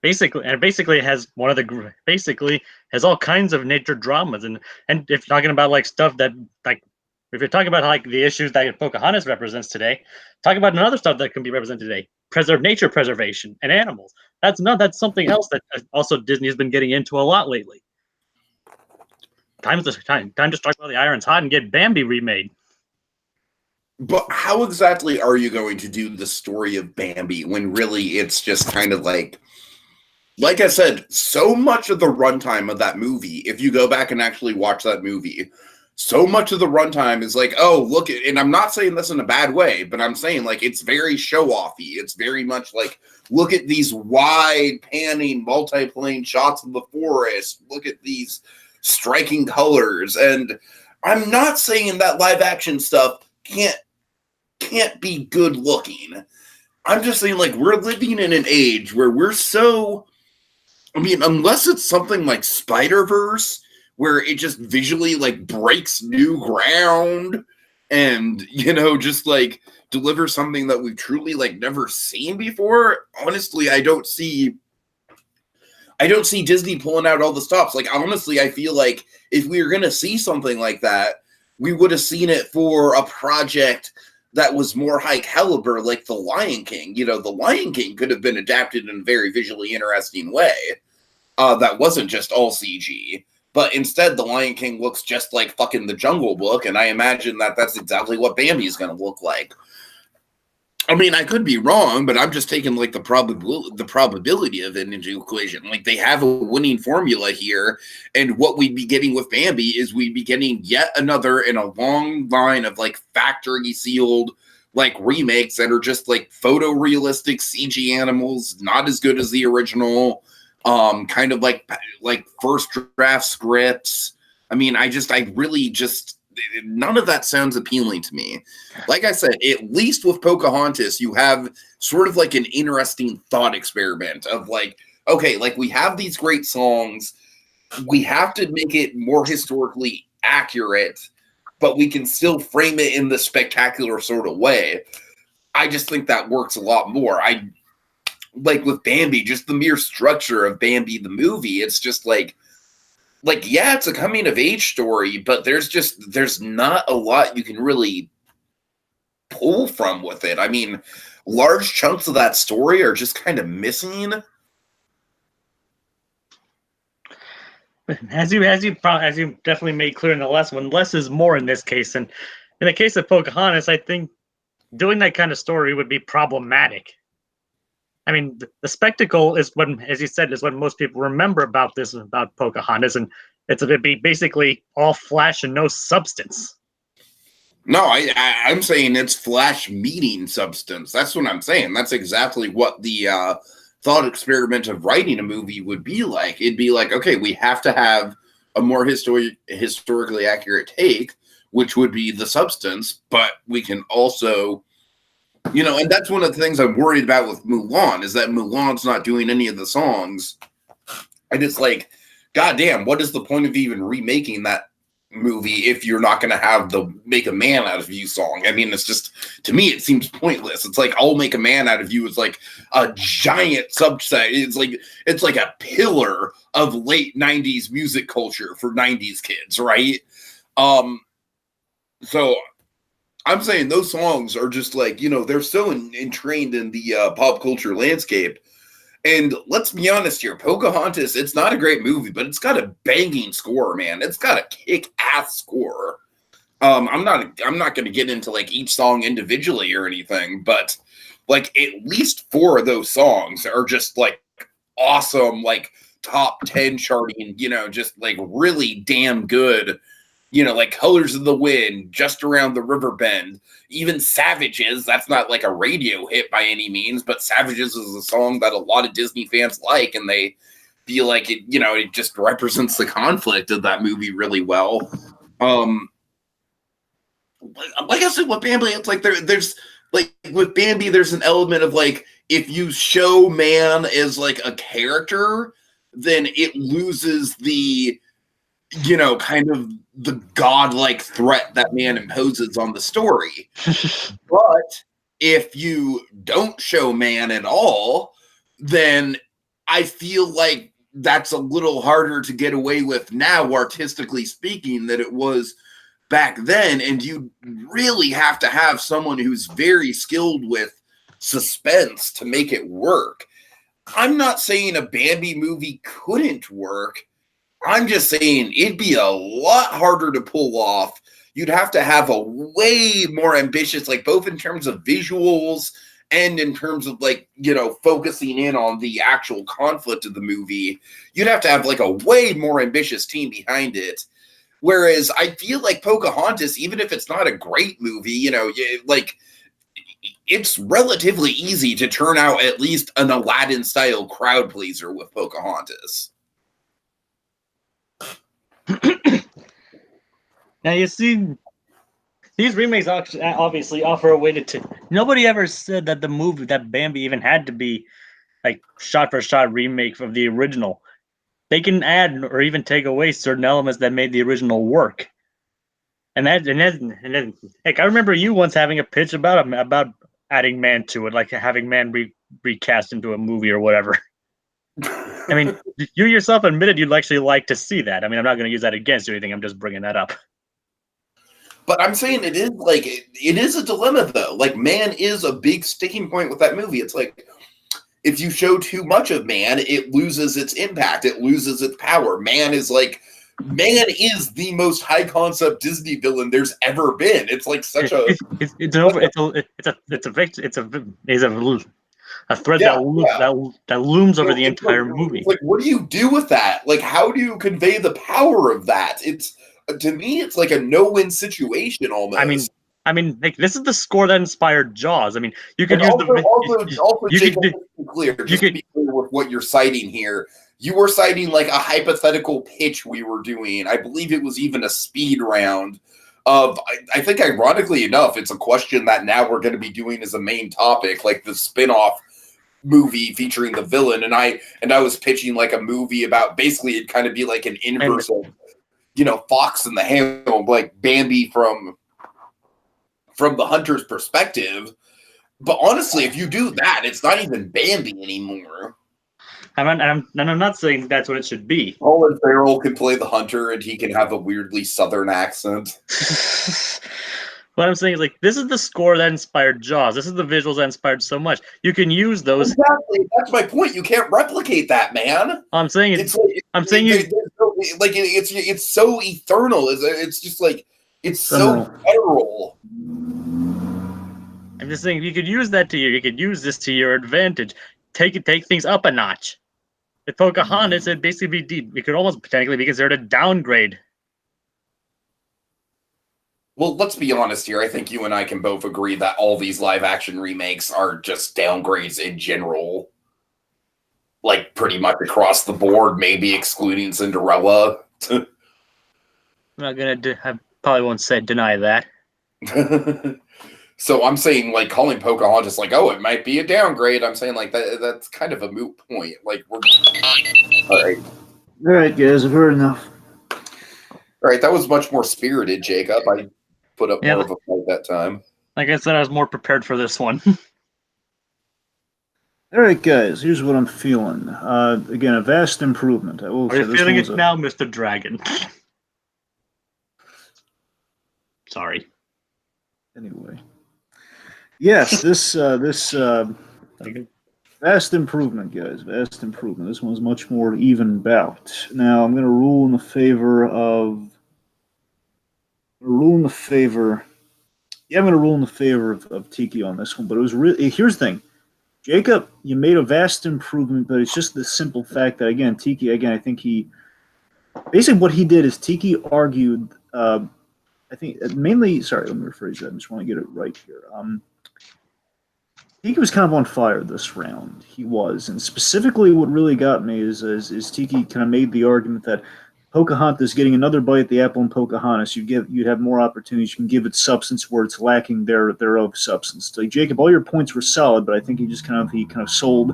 Basically has has all kinds of nature dramas and if you're talking about like stuff that like if you're talking about like the issues that Pocahontas represents today, talk about another stuff that can be represented today: nature preservation and animals. That's something else that also Disney has been getting into a lot lately. Time to strike while the iron's hot and get Bambi remade. But how exactly are you going to do the story of Bambi when really it's just kind of like I said, so much of the runtime of that movie, if you go back and actually watch that movie, so much of the runtime is like, oh, look at, and I'm not saying this in a bad way, but I'm saying like it's very show-offy. It's very much like, look at these wide panning multi-plane shots of the forest. Look at these striking colors. And I'm not saying that live action stuff can't be good looking. I'm just saying like we're living in an age where we're so, I mean, unless it's something like Spider-Verse, where it just visually like breaks new ground and, just like delivers something that we've truly like never seen before. Honestly, I don't see Disney pulling out all the stops. Like, honestly, I feel like if we were going to see something like that, we would have seen it for a project that was more high caliber, like The Lion King. The Lion King could have been adapted in a very visually interesting way. That wasn't just all CG. But instead, The Lion King looks just like fucking The Jungle Book, and I imagine that that's exactly what Bambi is going to look like. I mean, I could be wrong, but I'm just taking like the probability of it into equation. Like they have a winning formula here, and what we'd be getting with Bambi is we'd be getting yet another in a long line of like factory sealed like remakes that are just like photorealistic CG animals, not as good as the original. Kind of like first draft scripts. I mean, I really just, none of that sounds appealing to me. Like I said, at least with Pocahontas, you have sort of like an interesting thought experiment of like, okay, like we have these great songs, we have to make it more historically accurate, but we can still frame it in the spectacular sort of way. I just think that works a lot more. I like with Bambi, just the mere structure of Bambi the movie, it's just like yeah, it's a coming of age story, but there's not a lot you can really pull from with it. I mean, large chunks of that story are just kind of missing. As you definitely made clear in the last one, less is more in this case. And in the case of Pocahontas, I think doing that kind of story would be problematic. I mean, the spectacle is what, as you said, is what most people remember about Pocahontas, and it'd be basically all flash and no substance. No, I'm saying it's flash meeting substance. That's what I'm saying. That's exactly what the thought experiment of writing a movie would be like. It'd be like, okay, we have to have a more historically accurate take, which would be the substance, but we can also, you know, and that's one of the things I'm worried about with Mulan, is that Mulan's not doing any of the songs. And it's like, goddamn, what is the point of even remaking that movie if you're not going to have the Make a Man Out of You song? I mean, it's just, to me, it seems pointless. It's like, I'll Make a Man Out of You is like a giant subset. It's like a pillar of late 90s music culture for 90s kids, right? So I'm saying those songs are just like, you know, they're so entrained in the pop culture landscape. And let's be honest here, Pocahontas, it's not a great movie, but it's got a banging score, man. It's got a kick-ass score. I'm not going to get into like each song individually or anything, but like at least 4 of those songs are just like awesome, like top 10 charting, you know, just like really damn good. You know, like Colors of the Wind, Just Around the River Bend, even Savages. That's not like a radio hit by any means, but Savages is a song that a lot of Disney fans like, and they feel like it, you know, it just represents the conflict of that movie really well. Like I said, with Bambi, it's like there's like with Bambi, there's an element of like, if you show man as like a character, then it loses the, you know, kind of the godlike threat that man imposes on the story. But if you don't show man at all, then I feel like that's a little harder to get away with now, artistically speaking, than it was back then. And you really have to have someone who's very skilled with suspense to make it work. I'm not saying a Bambi movie couldn't work. I'm just saying it'd be a lot harder to pull off. You'd have to have a way more ambitious, like both in terms of visuals and in terms of like, you know, focusing in on the actual conflict of the movie. You'd have to have like a way more ambitious team behind it. Whereas I feel like Pocahontas, even if it's not a great movie, you know, like it's relatively easy to turn out at least an Aladdin style crowd pleaser with Pocahontas. Now you see, these remakes obviously offer a way to. Nobody ever said that the movie, that Bambi, even had to be like shot for shot remake of the original. They can add or even take away certain elements that made the original work. And then, heck, I remember you once having a pitch about adding man to it, like having man recast into a movie or whatever. I mean, you yourself admitted you'd actually like to see that. I mean, I'm not going to use that against you or anything. I'm just bringing that up. But I'm saying it is like, it is a dilemma though. Like man is a big sticking point with that movie. It's like, if you show too much of man, it loses its impact. It loses its power. Man is the most high concept Disney villain there's ever been. It's like such a thread that looms over the entire movie. Like, what do you do with that? Like, how do you convey the power of that? It's, to me, it's like a no-win situation almost. I mean, like this is the score that inspired Jaws. I mean, you could use be clear with what you're citing here. you were citing like a hypothetical pitch we were doing. I believe it was even a speed round of, I think ironically enough, it's a question that now we're going to be doing as a main topic, like the spin-off movie featuring the villain. And I was pitching like a movie about, basically it'd kind of be like an inverse of, Fox and the Hound, like Bambi from the hunter's perspective. But honestly, if you do that, it's not even Bambi anymore. I'm not saying that's what it should be. Colin Farrell can play the hunter, and he can have a weirdly southern accent. What I'm saying is, like, this is the score that inspired Jaws. This is the visuals that inspired so much. You can use those. Exactly. That's my point. You can't replicate that, man. I'm saying it's so eternal. It's just like, it's so federal. I'm just saying you could use that you could use this to your advantage. Take things up a notch. With Pocahontas, it'd basically it could almost technically be considered a downgrade. Well, let's be honest here. I think you and I can both agree that all these live-action remakes are just downgrades in general. Like, pretty much across the board, maybe excluding Cinderella. I'm not gonna I probably won't deny that. So I'm saying, like, calling Pocahontas, like, oh, it might be a downgrade. I'm saying, like, that's kind of a moot point. Like, we're... All right, guys, I've heard enough. All right, that was much more spirited, Jacob. I put up more of a fight that time. Like I said, I was more prepared for this one. All right, guys, here's what I'm feeling. Again, a vast improvement. I will Are you feeling it now, Mr. Dragon? Sorry. Anyway. Yes, this vast improvement, guys. Vast improvement. This one's much more even bout. Now, I'm going to rule in the favor of... I'm going to rule in the favor of Tiki on this one, but it was really... Here's the thing. Jacob, you made a vast improvement, but it's just the simple fact that, again, Tiki, I think he... Basically, what he did is Tiki argued... I think mainly... Sorry, let me rephrase that. I just want to get it right here. Tiki was kind of on fire this round. He was. And specifically what really got me is Tiki kind of made the argument that Pocahontas getting another bite at the apple in Pocahontas, you'd have more opportunities. You can give it substance where it's lacking thereof substance. Like, Jacob, all your points were solid, but I think he sold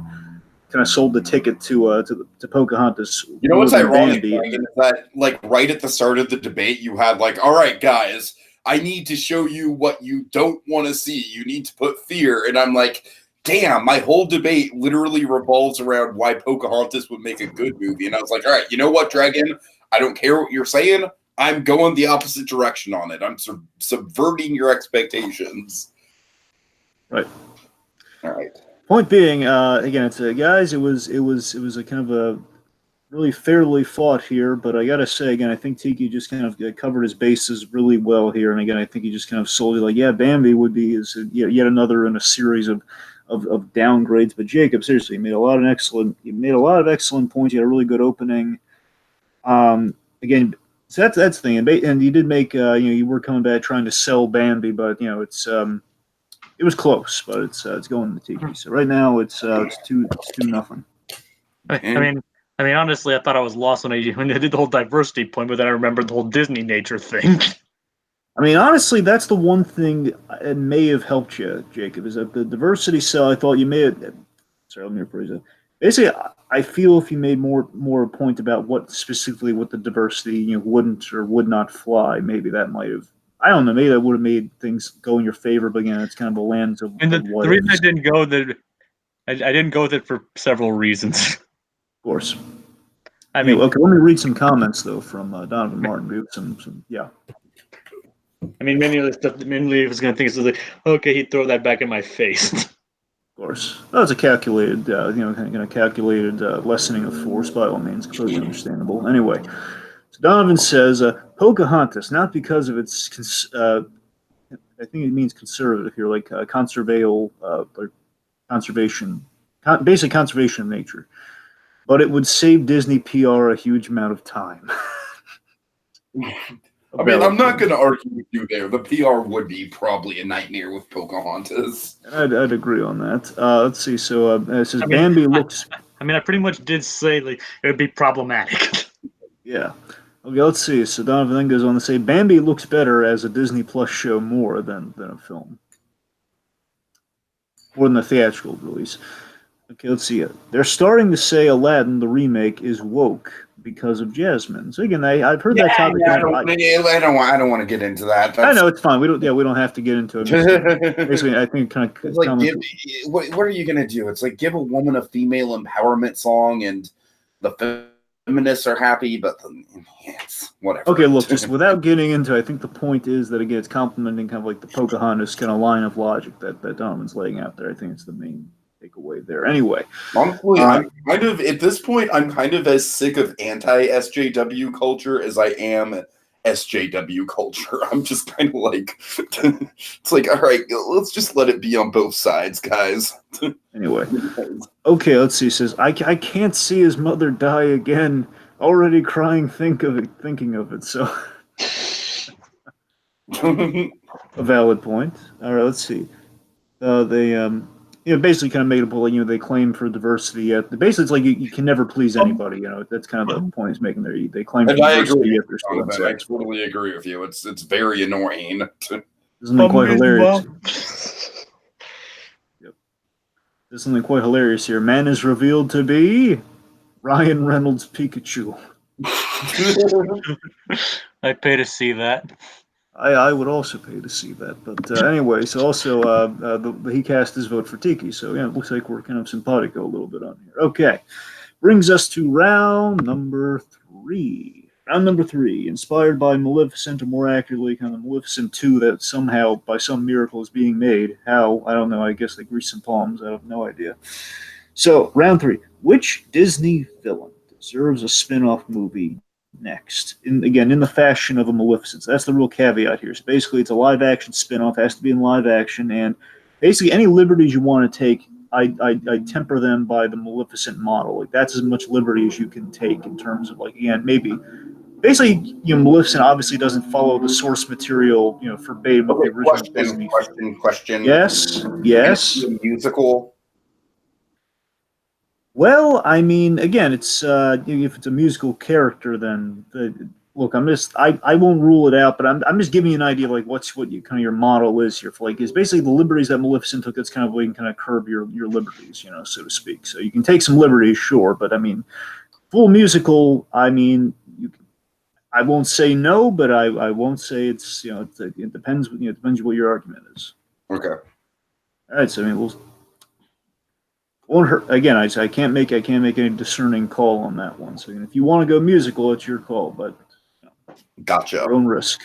the ticket to Pocahontas. You know what's ironic is that, like, right at the start of the debate, you had like, all right, guys, I need to show you what you don't want to see. You need to put fear. And I'm like, damn, my whole debate literally revolves around why Pocahontas would make a good movie. And I was like, all right, you know what, Dragon? I don't care what you're saying. I'm going the opposite direction on it. I'm subverting your expectations. Right. All right. Point being, again, it's guys, it was a kind of a really fairly fought here, but I gotta say, again, I think Tiki just kind of covered his bases really well here, and again, I think he just kind of sold it like, yeah, Bambi would be yet another in a series of downgrades. But Jacob, seriously, you made a lot of excellent points. You had a really good opening. Again, so that's the thing, and you did make you were coming back trying to sell Bambi, but it was close, but it's going to Tiki. So right now it's 2-0. I mean, honestly, I thought I was lost when I did the whole diversity point, but then I remembered the whole Disney nature thing. I mean, honestly, that's the one thing it may have helped you, Jacob, is that the diversity cell. I thought you may have. Sorry, let me rephrase it. Basically, I feel if you made more a point about what the diversity wouldn't or would not fly, maybe that might have. I don't know. Maybe that would have made things go in your favor, but again, it's kind of a lens of. And the reason I didn't go that I didn't go with it for several reasons. Of course. I mean, okay. Let me read some comments though from Donovan Martin. We have some. I mean, mainly was going to think it's like, okay, he'd throw that back in my face. Of course, that was a calculated, calculated lessening of force by all means, completely understandable. Anyway, so Donovan says Pocahontas, not because of its, I think it means conservative here, like conservation, basic conservation of nature. But it would save Disney PR a huge amount of time. I mean, I'm not going to argue with you there. The PR would be probably a nightmare with Pocahontas. I'd agree on that. Let's see. So it says Bambi looks. I mean, I pretty much did say like it would be problematic. Yeah. Okay, let's see. So Donovan then goes on to say Bambi looks better as a Disney Plus show more than a film. More than a theatrical release. Okay, let's see. They're starting to say Aladdin, the remake, is woke because of Jasmine. So again, I've heard that topic. I don't want to get into that. I know it's fine. We don't have to get into it. Basically, I think kind of it's like what are you gonna do? It's like give a woman a female empowerment song and the feminists are happy, but it's whatever. Okay, look, just without getting into, I think the point is that again, it's complementing kind of like the Pocahontas kind of line of logic that Donovan's laying out there. I think it's the main takeaway there. Anyway, honestly, I'm kind of at this point, I'm kind of as sick of anti-SJW culture as I am SJW culture. I'm just kind of like, it's like, all right, let's just let it be on both sides, guys. Anyway, okay, let's see. It says I can't see his mother die again. Already crying, thinking of it. So, a valid point. All right, let's see. They basically kind of made a point. They claim for diversity. Yet basically, it's like you can never please anybody. That's kind of the point he's making there. They claim for diversity. Yet they're still I totally agree with you. It's very annoying. Isn't it quite hilarious? Yep. There's something quite hilarious here. Man is revealed to be Ryan Reynolds' Pikachu. I pay to see that. I would also pay to see that. But anyways, also he cast his vote for Tiki. So yeah, it looks like we're kind of simpatico a little bit on here. Okay, brings us to round number 3. Round number 3, inspired by Maleficent, or more accurately, kind of Maleficent 2, that somehow, by some miracle, is being made. How? I don't know. I guess they grease some palms. I have no idea. So, round 3. Which Disney villain deserves a spin-off movie next? In the fashion of a Maleficent. So that's the real caveat here. So basically, it's a live-action spin-off. Has to be in live action. And basically, any liberties you want to take, I temper them by the Maleficent model. Like, that's as much liberty as you can take in terms of, like, again, maybe... Basically, Maleficent obviously doesn't follow the source material, verbatim of the original Disney. Question. Yes. Musical. Well, I mean, again, it's if it's a musical character, then look, I won't rule it out, but I'm just giving you an idea of like what your model is here for like is basically the liberties that Maleficent took. That's kind of way you can kind of curb your liberties, so to speak. So you can take some liberties, sure, but I mean, full musical. I mean, I won't say no, but I won't say it's it depends. It depends what your argument is. Okay. All right. So I mean, won't hurt. Again, I can't make any discerning call on that one. So if you want to go musical, it's your call, but gotcha. Your own risk.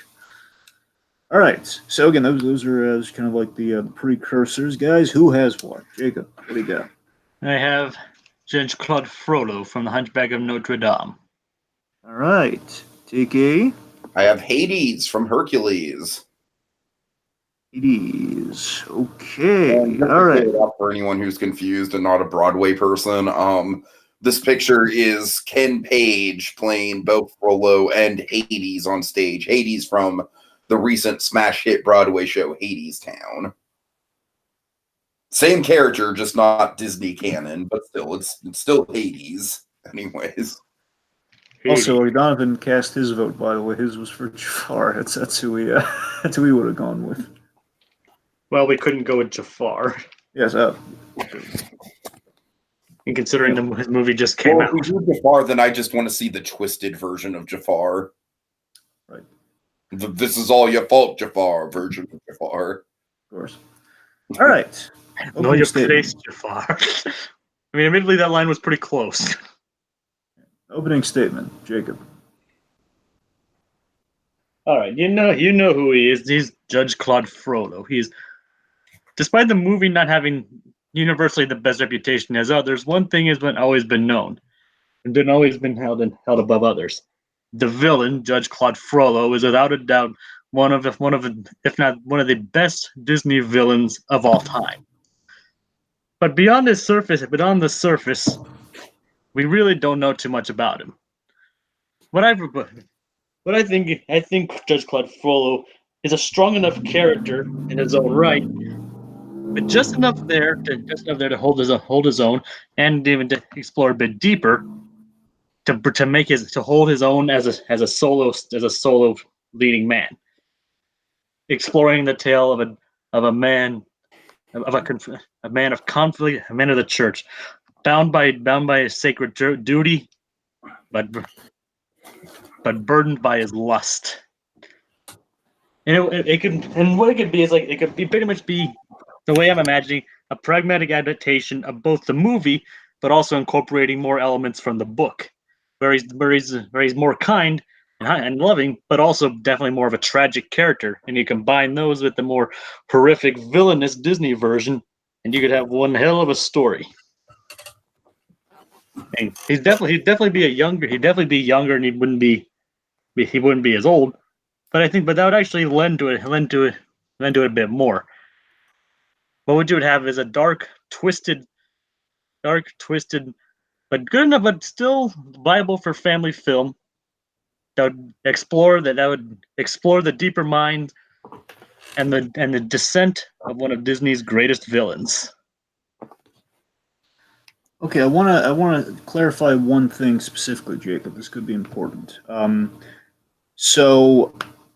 All right. So again, those are kind of like the precursors, guys. Who has what? Jacob, what do you got? I have Judge Claude Frollo from The Hunchback of Notre Dame. All right. Tiki. I have Hades from Hercules. Hades. Okay. All right. For anyone who's confused and not a Broadway person, this picture is Ken Page playing both Frollo and Hades on stage. Hades from the recent smash hit Broadway show Hades Town. Same character, just not Disney canon, but still, it's still Hades. Anyways. Also, Donovan cast his vote. By the way, his was for Jafar. That's who we would have gone with. Well, we couldn't go with Jafar. Yes. And considering his movie just came out. If we do Jafar, then I just want to see the twisted version of Jafar. Right. This is all your fault, Jafar version of Jafar. Of course. All right. Know your place, Jafar. I mean, admittedly, that line was pretty close. Opening statement, Jacob. All right, you know who he is. He's Judge Claude Frollo. Despite the movie not having universally the best reputation as others, one thing has always been known, and always been held above others. The villain, Judge Claude Frollo, is without a doubt one of if not one of the best Disney villains of all time. But on the surface, we really don't know too much about him. I think Judge Claude Frollo is a strong enough character in his own right but just enough there to hold his own, and even to explore a bit deeper to hold his own as a solo leading man, exploring the tale of a man a man of conflict, a man of the church, bound by a sacred duty, but burdened by his lust. And it could, and what it could be is like it could be pretty much be the way I'm imagining a pragmatic adaptation of both the movie, but also incorporating more elements from the book, where he's more kind and loving, but also definitely more of a tragic character. And you combine those with the more horrific, villainous Disney version, and you could have one hell of a story. And he'd definitely be younger, and he wouldn't be as old. But that would actually lend to it a bit more. What you would have is a dark, twisted, but good enough, but still viable for family film. That would explore the deeper mind and the descent of one of Disney's greatest villains. Okay, I want to clarify one thing specifically, Jacob. This could be important. So,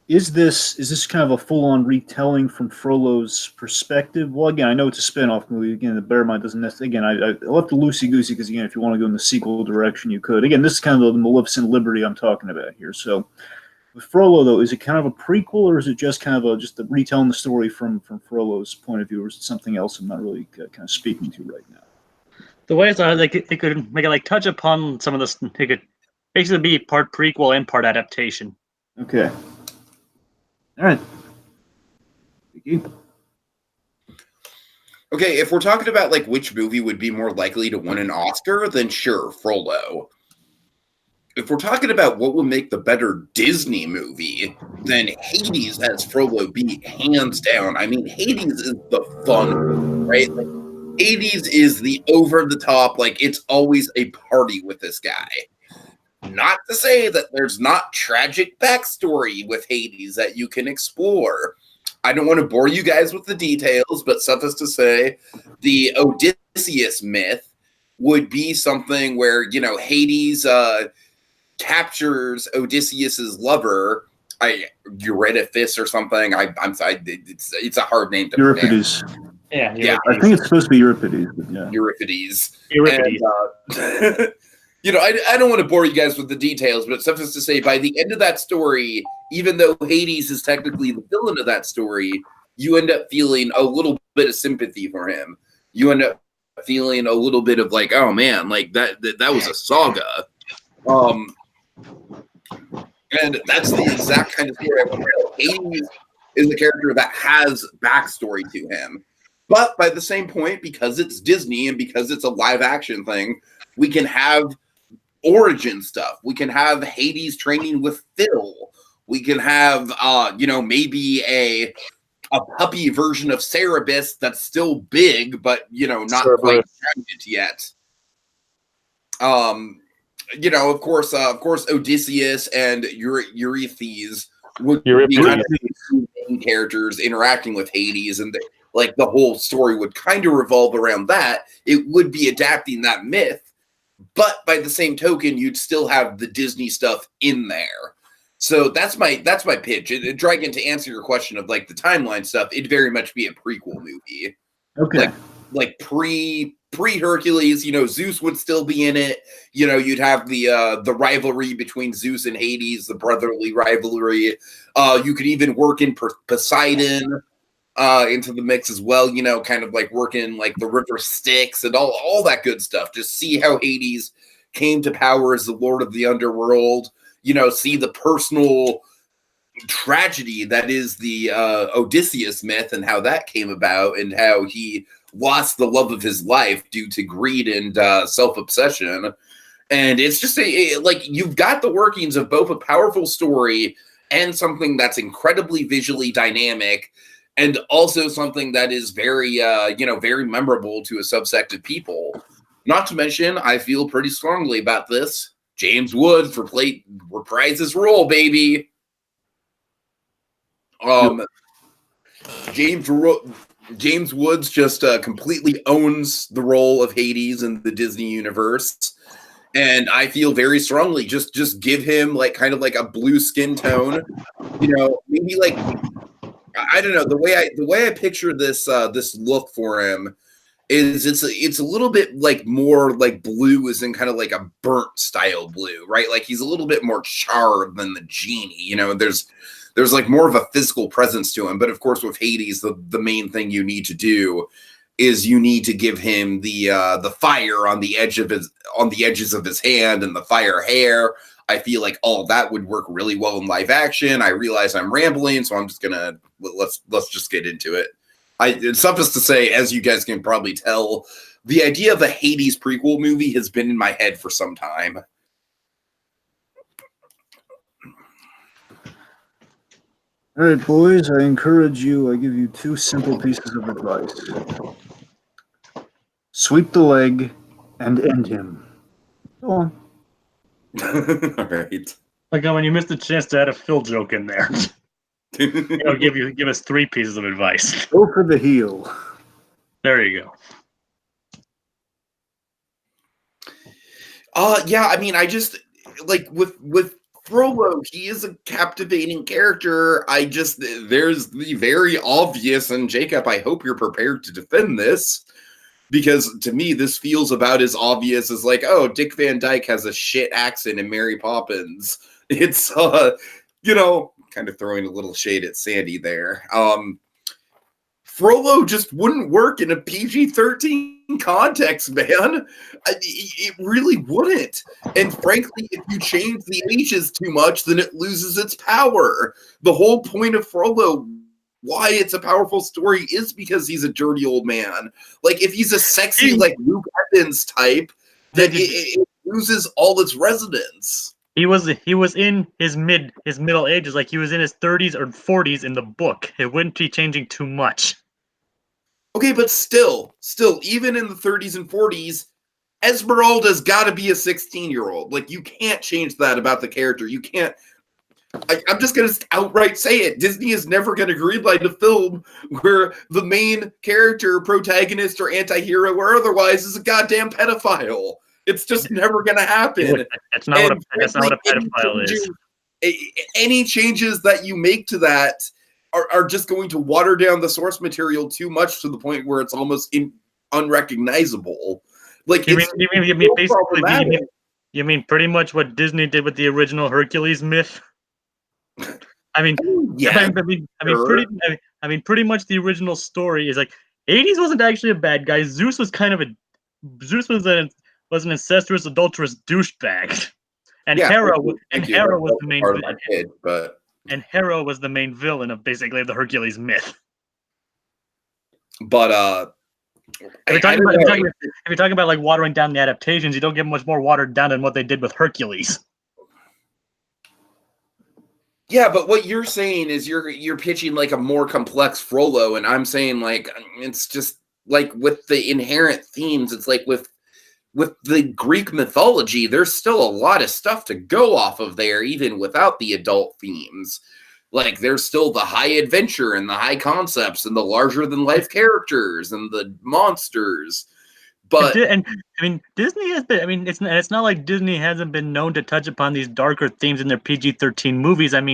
is this kind of a full-on retelling from Frollo's perspective? Well, again, I know it's a spin-off movie. Again, the bear mind doesn't necessarily. Again, I left the loosey-goosey because, again, if you want to go in the sequel direction, you could. Again, this is kind of the Maleficent Liberty I'm talking about here. So, with Frollo, though, is it kind of a prequel, or is it just kind of just retelling the story from Frollo's point of view, or is it something else I'm not really kind of speaking to right now? The way it's like it could make it like touch upon some of this. It could basically be part prequel and part adaptation. Okay. All right. Thank you. Okay, if we're talking about like which movie would be more likely to win an Oscar, then sure, Frollo. If we're talking about what would make the better Disney movie, then Hades has Frollo beat hands down. I mean, Hades is the fun, right? Like, Hades is the over-the-top, like, it's always a party with this guy. Not to say that there's not tragic backstory with Hades that you can explore. I don't want to bore you guys with the details, but suffice to say, the Odysseus myth would be something where, Hades captures Odysseus's lover, Eurydice or something. I'm sorry, it's a hard name to Euripides. Yeah, I think it's supposed to be Euripides, but yeah. Euripides. Euripides. And, I don't want to bore you guys with the details, but suffice to say, by the end of that story, even though Hades is technically the villain of that story, you end up feeling a little bit of sympathy for him. You end up feeling a little bit of like, oh man, like that was a saga. And that's the exact kind of story I want to tell. Hades is the character that has backstory to him. But by the same point, because it's Disney and because it's a live action thing, we can have origin stuff. We can have Hades training with Phil. We can have, maybe a puppy version of Cerberus that's still big, but, not quite pregnant yet. Of course, Odysseus and Eurydice would be kind of the main characters interacting with Hades, and the whole story would kind of revolve around that. It would be adapting that myth, but by the same token, you'd still have the Disney stuff in there. So that's my pitch. Dragon, to answer your question of like the timeline stuff, it'd very much be a prequel movie. Okay. Like pre Hercules, Zeus would still be in it. You'd have the rivalry between Zeus and Hades, the brotherly rivalry. You could even work in Poseidon into the mix as well, kind of like working like the river Styx and all that good stuff. Just see how Hades came to power as the Lord of the Underworld, see the personal tragedy that is the Odysseus myth and how that came about and how he lost the love of his life due to greed and self-obsession. And it's just you've got the workings of both a powerful story and something that's incredibly visually dynamic, and also something that is very, very memorable to a subsect of people. Not to mention, I feel pretty strongly about this. James Woods reprised his role, baby. James James Woods just completely owns the role of Hades in the Disney universe. And I feel very strongly just give him like kind of like a blue skin tone, maybe like I don't know, the way I picture this this look for him is it's a little bit like more like blue is in kind of like a burnt style blue, right? Like he's a little bit more charred than the genie, there's like more of a physical presence to him. But of course with Hades, the main thing you need to do is you need to give him the fire on the edges of his hand and the fire hair. I feel like all that would work really well in live action. I realize I'm rambling, so I'm just gonna let's just get into it. It's suffice to say, as you guys can probably tell, the idea of a Hades prequel movie has been in my head for some time. All right, boys, I give you 2 simple pieces of advice. Sweep the leg and end him. Go on. All right. Like when you missed the chance to add a Phil joke in there. Give us 3 pieces of advice. Go for the heel. There you go. Yeah, I mean, I just like with Frollo, he is a captivating character. There's the very obvious, and Jacob, I hope you're prepared to defend this, because to me, this feels about as obvious as like, oh, Dick Van Dyke has a shit accent in Mary Poppins. It's, kind of throwing a little shade at Sandy there. Frollo just wouldn't work in a PG-13 context, man. It really wouldn't. And frankly, if you change the ages too much, then it loses its power. The whole point of Frollo, why it's a powerful story, is because he's a dirty old man. Like, if he's a sexy, like, Luke Evans type, then it loses all its resonance. He was in his middle ages, like he was in his 30s or 40s in the book. It wouldn't be changing too much. Okay, but still, even in the 30s and 40s, Esmeralda's got to be a 16-year-old. Like, you can't change that about the character. You can't. I'm just going to outright say it. Disney is never going to greenlight a film where the main character, protagonist, or anti-hero, or otherwise, is a goddamn pedophile. It's just never going to happen. That's not what a pedophile is. Any changes that you make to that are just going to water down the source material too much, to the point where it's almost unrecognizable. Like, you mean pretty much what Disney did with the original Hercules myth? I mean, yeah. Pretty much the original story is like Hades wasn't actually a bad guy. Zeus was an incestuous, adulterous douchebag, and Hera was the main villain. And Hera was the main villain of basically the Hercules myth. But if you're talking about like watering down the adaptations, you don't get much more watered down than what they did with Hercules. Yeah, but what you're saying is you're pitching like a more complex Frollo, and I'm saying like it's just like with the inherent themes. It's like with the Greek mythology, there's still a lot of stuff to go off of there, even without the adult themes. Like, there's still the high adventure and the high concepts and the larger than life characters and the monsters. But Disney has been. It's not like Disney hasn't been known to touch upon these darker themes in their PG-13 movies. Heck,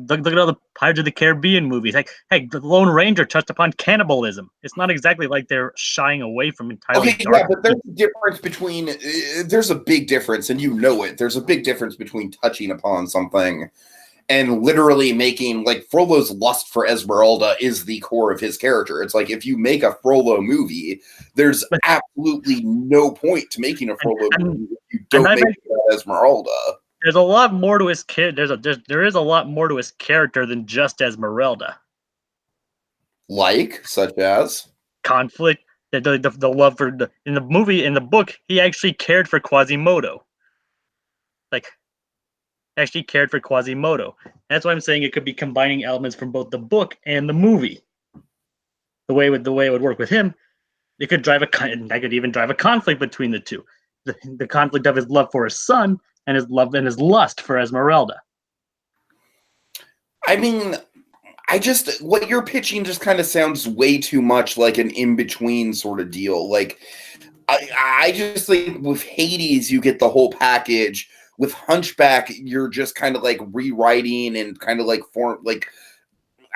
look at all the Pirates of the Caribbean movies. Heck, the Lone Ranger touched upon cannibalism. It's not exactly like they're shying away from entirely. Okay, yeah, but there's a difference between. There's a big difference, and you know it. There's a big difference between touching upon something and literally making, like, Frollo's lust for Esmeralda is the core of his character. It's like, if you make a Frollo movie, there's absolutely no point to making a Frollo movie if you don't make Esmeralda. There's a lot more to his there is a lot more to his character than just Esmeralda. Like, such as conflict, the love for in the book, he actually cared for Quasimodo. Actually cared for Quasimodo. That's why I'm saying it could be combining elements from both the book and the movie. The way it would work with him, it could even drive a conflict between the two. The conflict of his love for his son and his love and his lust for Esmeralda. I mean, what you're pitching just kind of sounds way too much like an in-between sort of deal. Like, I just think with Hades, you get the whole package. With Hunchback, you're just kind of like rewriting and kind of like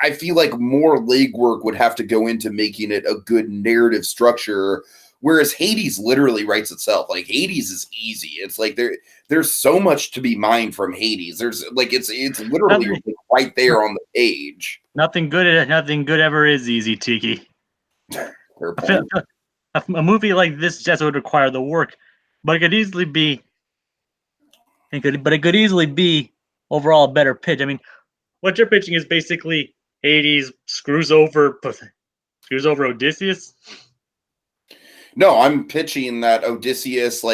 I feel like more legwork would have to go into making it a good narrative structure. Whereas Hades literally writes itself. Like, Hades is easy. It's like there's so much to be mined from Hades. There's like it's literally right there on the page. Nothing good ever is easy, Tiki. Fair point. A movie like this just would require the work, but it could easily be. It could easily be overall a better pitch. I mean, what you're pitching is basically Hades screws over Odysseus. No, I'm pitching that Odysseus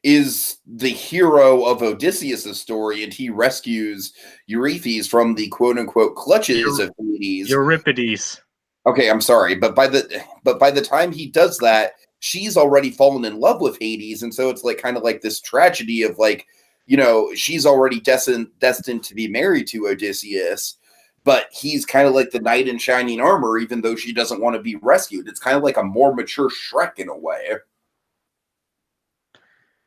is the hero of Odysseus's story, and he rescues Eurydice from the quote unquote clutches of Hades. Euripides. Okay, I'm sorry, but by the time he does that, she's already fallen in love with Hades, and so it's like kind of like this tragedy of like, she's already destined to be married to Odysseus, but he's kind of like the knight in shining armor, even though she doesn't want to be rescued. It's kind of like a more mature Shrek in a way.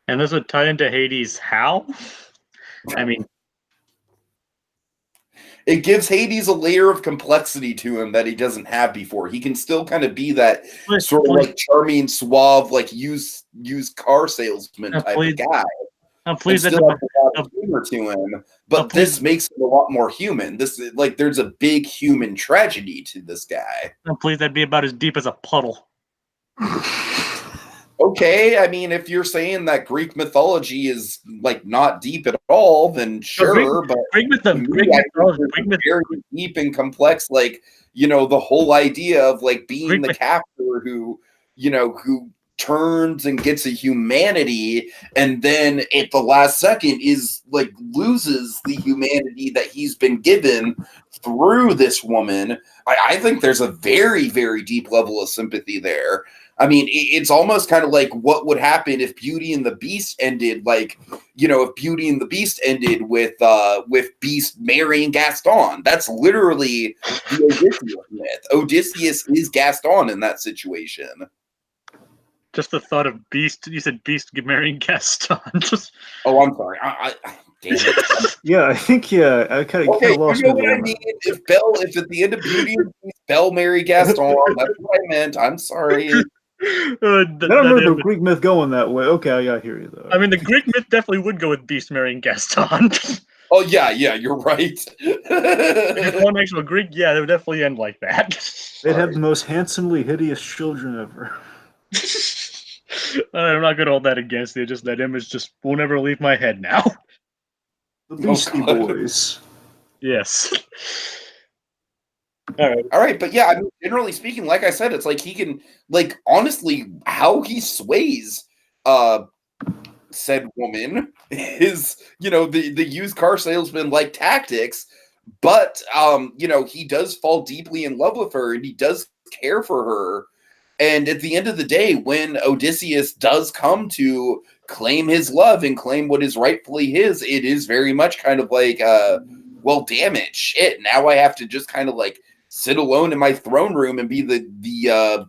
And this would tie into Hades how? I mean, it gives Hades a layer of complexity to him that he doesn't have before. He can still kind of be that sort of like charming, suave, like used car salesman type of guy. I'm pleased that humor to him, but this makes him a lot more human. There's a big human tragedy to this guy. I'm pleased that'd be about as deep as a puddle. Okay, I mean, if you're saying that Greek mythology is like not deep at all, then sure. But Greek mythology very deep and complex. Like, the whole idea of like being the captor who turns and gets a humanity, and then at the last second is like loses the humanity that he's been given through this woman. I think there's a very, very deep level of sympathy there. I mean, it's almost kind of like what would happen if Beauty and the Beast ended, if Beauty and the Beast ended with Beast marrying Gaston. That's literally the Odysseus myth. Odysseus is Gaston in that situation. Just the thought of Beast. You said Beast marrying Gaston. Oh, I'm sorry. I damn it. Yeah, I think I kind of lost. You know what I mean? If at the end of Beauty and the Beast, Belle married Gaston, that's what I meant. I'm sorry. I don't remember the Greek myth going that way. Okay, I hear you though. I mean, the Greek myth definitely would go with Beast marrying Gaston. Oh yeah, you're right. If one actual Greek, yeah, they would definitely end like that. They'd have the most handsomely hideous children ever. I'm not gonna hold that against you. Just that image just won't ever leave my head now. The Beastie Boys. Yes. All right, but yeah, I mean, generally speaking, like I said, it's like he can, honestly, how he sways said woman is, the used car salesman like tactics, but he does fall deeply in love with her and he does care for her. And at the end of the day, when Odysseus does come to claim his love and claim what is rightfully his, it is very much kind of like, well, damn it, shit. Now I have to just kind of like sit alone in my throne room and be the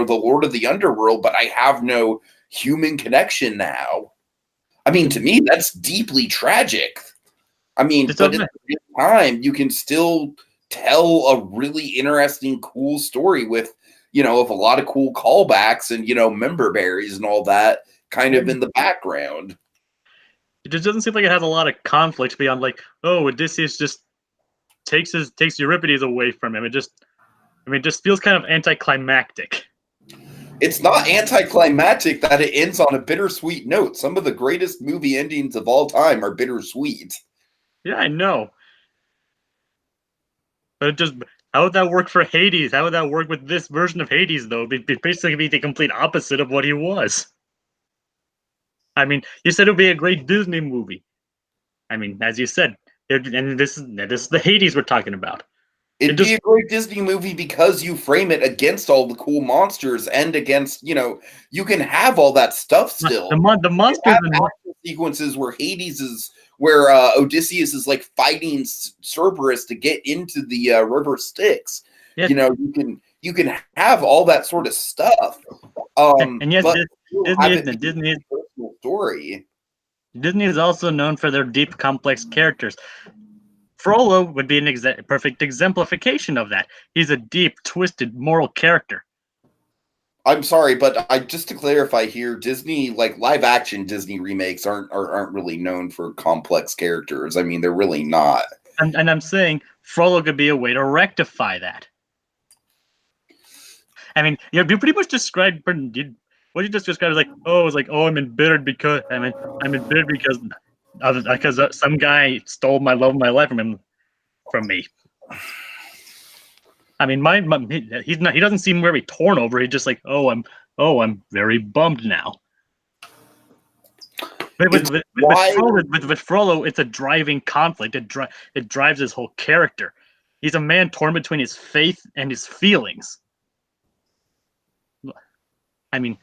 lord of the underworld, but I have no human connection now. I mean, to me, that's deeply tragic. I mean, but at the same time, you can still tell a really interesting, cool story with, of a lot of cool callbacks and, member berries and all that kind of in the background. It just doesn't seem like it has a lot of conflict beyond like, oh, Odysseus just takes Euripides away from him. It just feels kind of anticlimactic. It's not anticlimactic that it ends on a bittersweet note. Some of the greatest movie endings of all time are bittersweet. Yeah, I know. But how would that work for Hades? How would that work with this version of Hades, though? It'd basically be the complete opposite of what he was. I mean, you said it would be a great Disney movie. I mean, as you said, and this is the Hades we're talking about. It'd be a great Disney movie because you frame it against all the cool monsters and against, you can have all that stuff still. The monsters and sequences where where Odysseus is like fighting Cerberus to get into the river Styx. Yeah. You know, you can have all that sort of stuff. And yes, but Disney is personal story. Disney is also known for their deep, complex characters. Frollo would be a perfect exemplification of that. He's a deep, twisted, moral character. I'm sorry, but just to clarify here, Disney, like live action Disney remakes aren't really known for complex characters. I mean, they're really not. And I'm saying Frollo could be a way to rectify that. I mean, you pretty much described what you just described is like, I'm embittered because some guy stole my love of my life from me. I mean, he doesn't seem very torn over. He's just like, I'm very bummed now. But with Frollo, it's a driving conflict. It drives his whole character. He's a man torn between his faith and his feelings. I mean,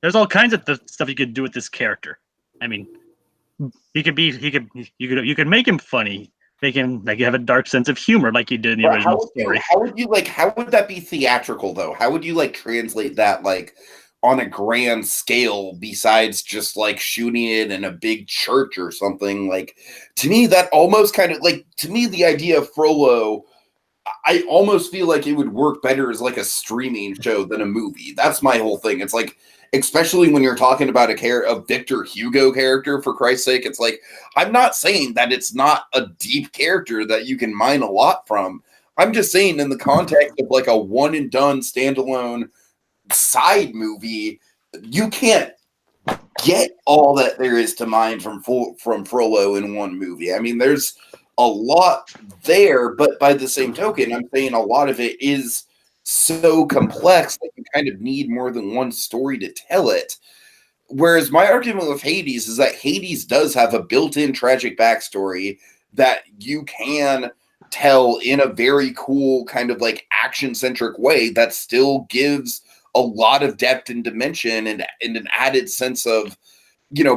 there's all kinds of stuff you could do with this character. I mean, you could make him funny, make him like have a dark sense of humor, like you did in the original story. How would that be theatrical though? How would you like translate that like on a grand scale besides just like shooting it in a big church or something? Like to me, that almost kind of like the idea of Frollo, I almost feel like it would work better as like a streaming show than a movie. That's my whole thing. It's like, especially when you're talking about a Victor Hugo character, for Christ's sake, it's like, I'm not saying that it's not a deep character that you can mine a lot from. I'm just saying in the context of like a one and done standalone side movie, you can't get all that there is to mine from Frollo in one movie. I mean, there's a lot there, but by the same token, I'm saying a lot of it is so complex that you kind of need more than one story to tell it. Whereas my argument with Hades is that Hades does have a built-in tragic backstory that you can tell in a very cool kind of like action-centric way that still gives a lot of depth and dimension and an added sense of,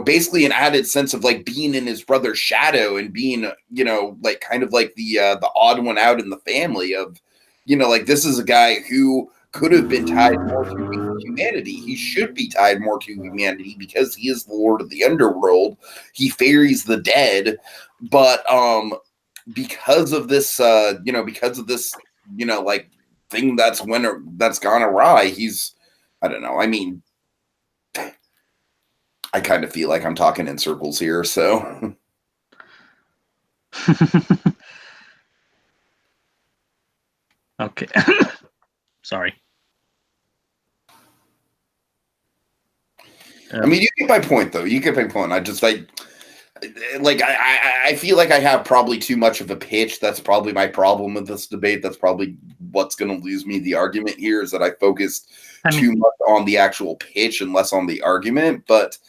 basically an added sense of like being in his brother's shadow and being, like kind of like the odd one out in the family of, like this is a guy who could have been tied more to humanity. He should be tied more to humanity because he is the Lord of the Underworld. He ferries the dead, but because of this, like thing that's gone awry, he's, I don't know. I mean, I kind of feel like I'm talking in circles here, so. Okay. Sorry. I mean, you get my point, though. You get my point. I feel like I have probably too much of a pitch. That's probably my problem with this debate. That's probably what's going to lose me the argument here, is that I focused too much on the actual pitch and less on the argument. But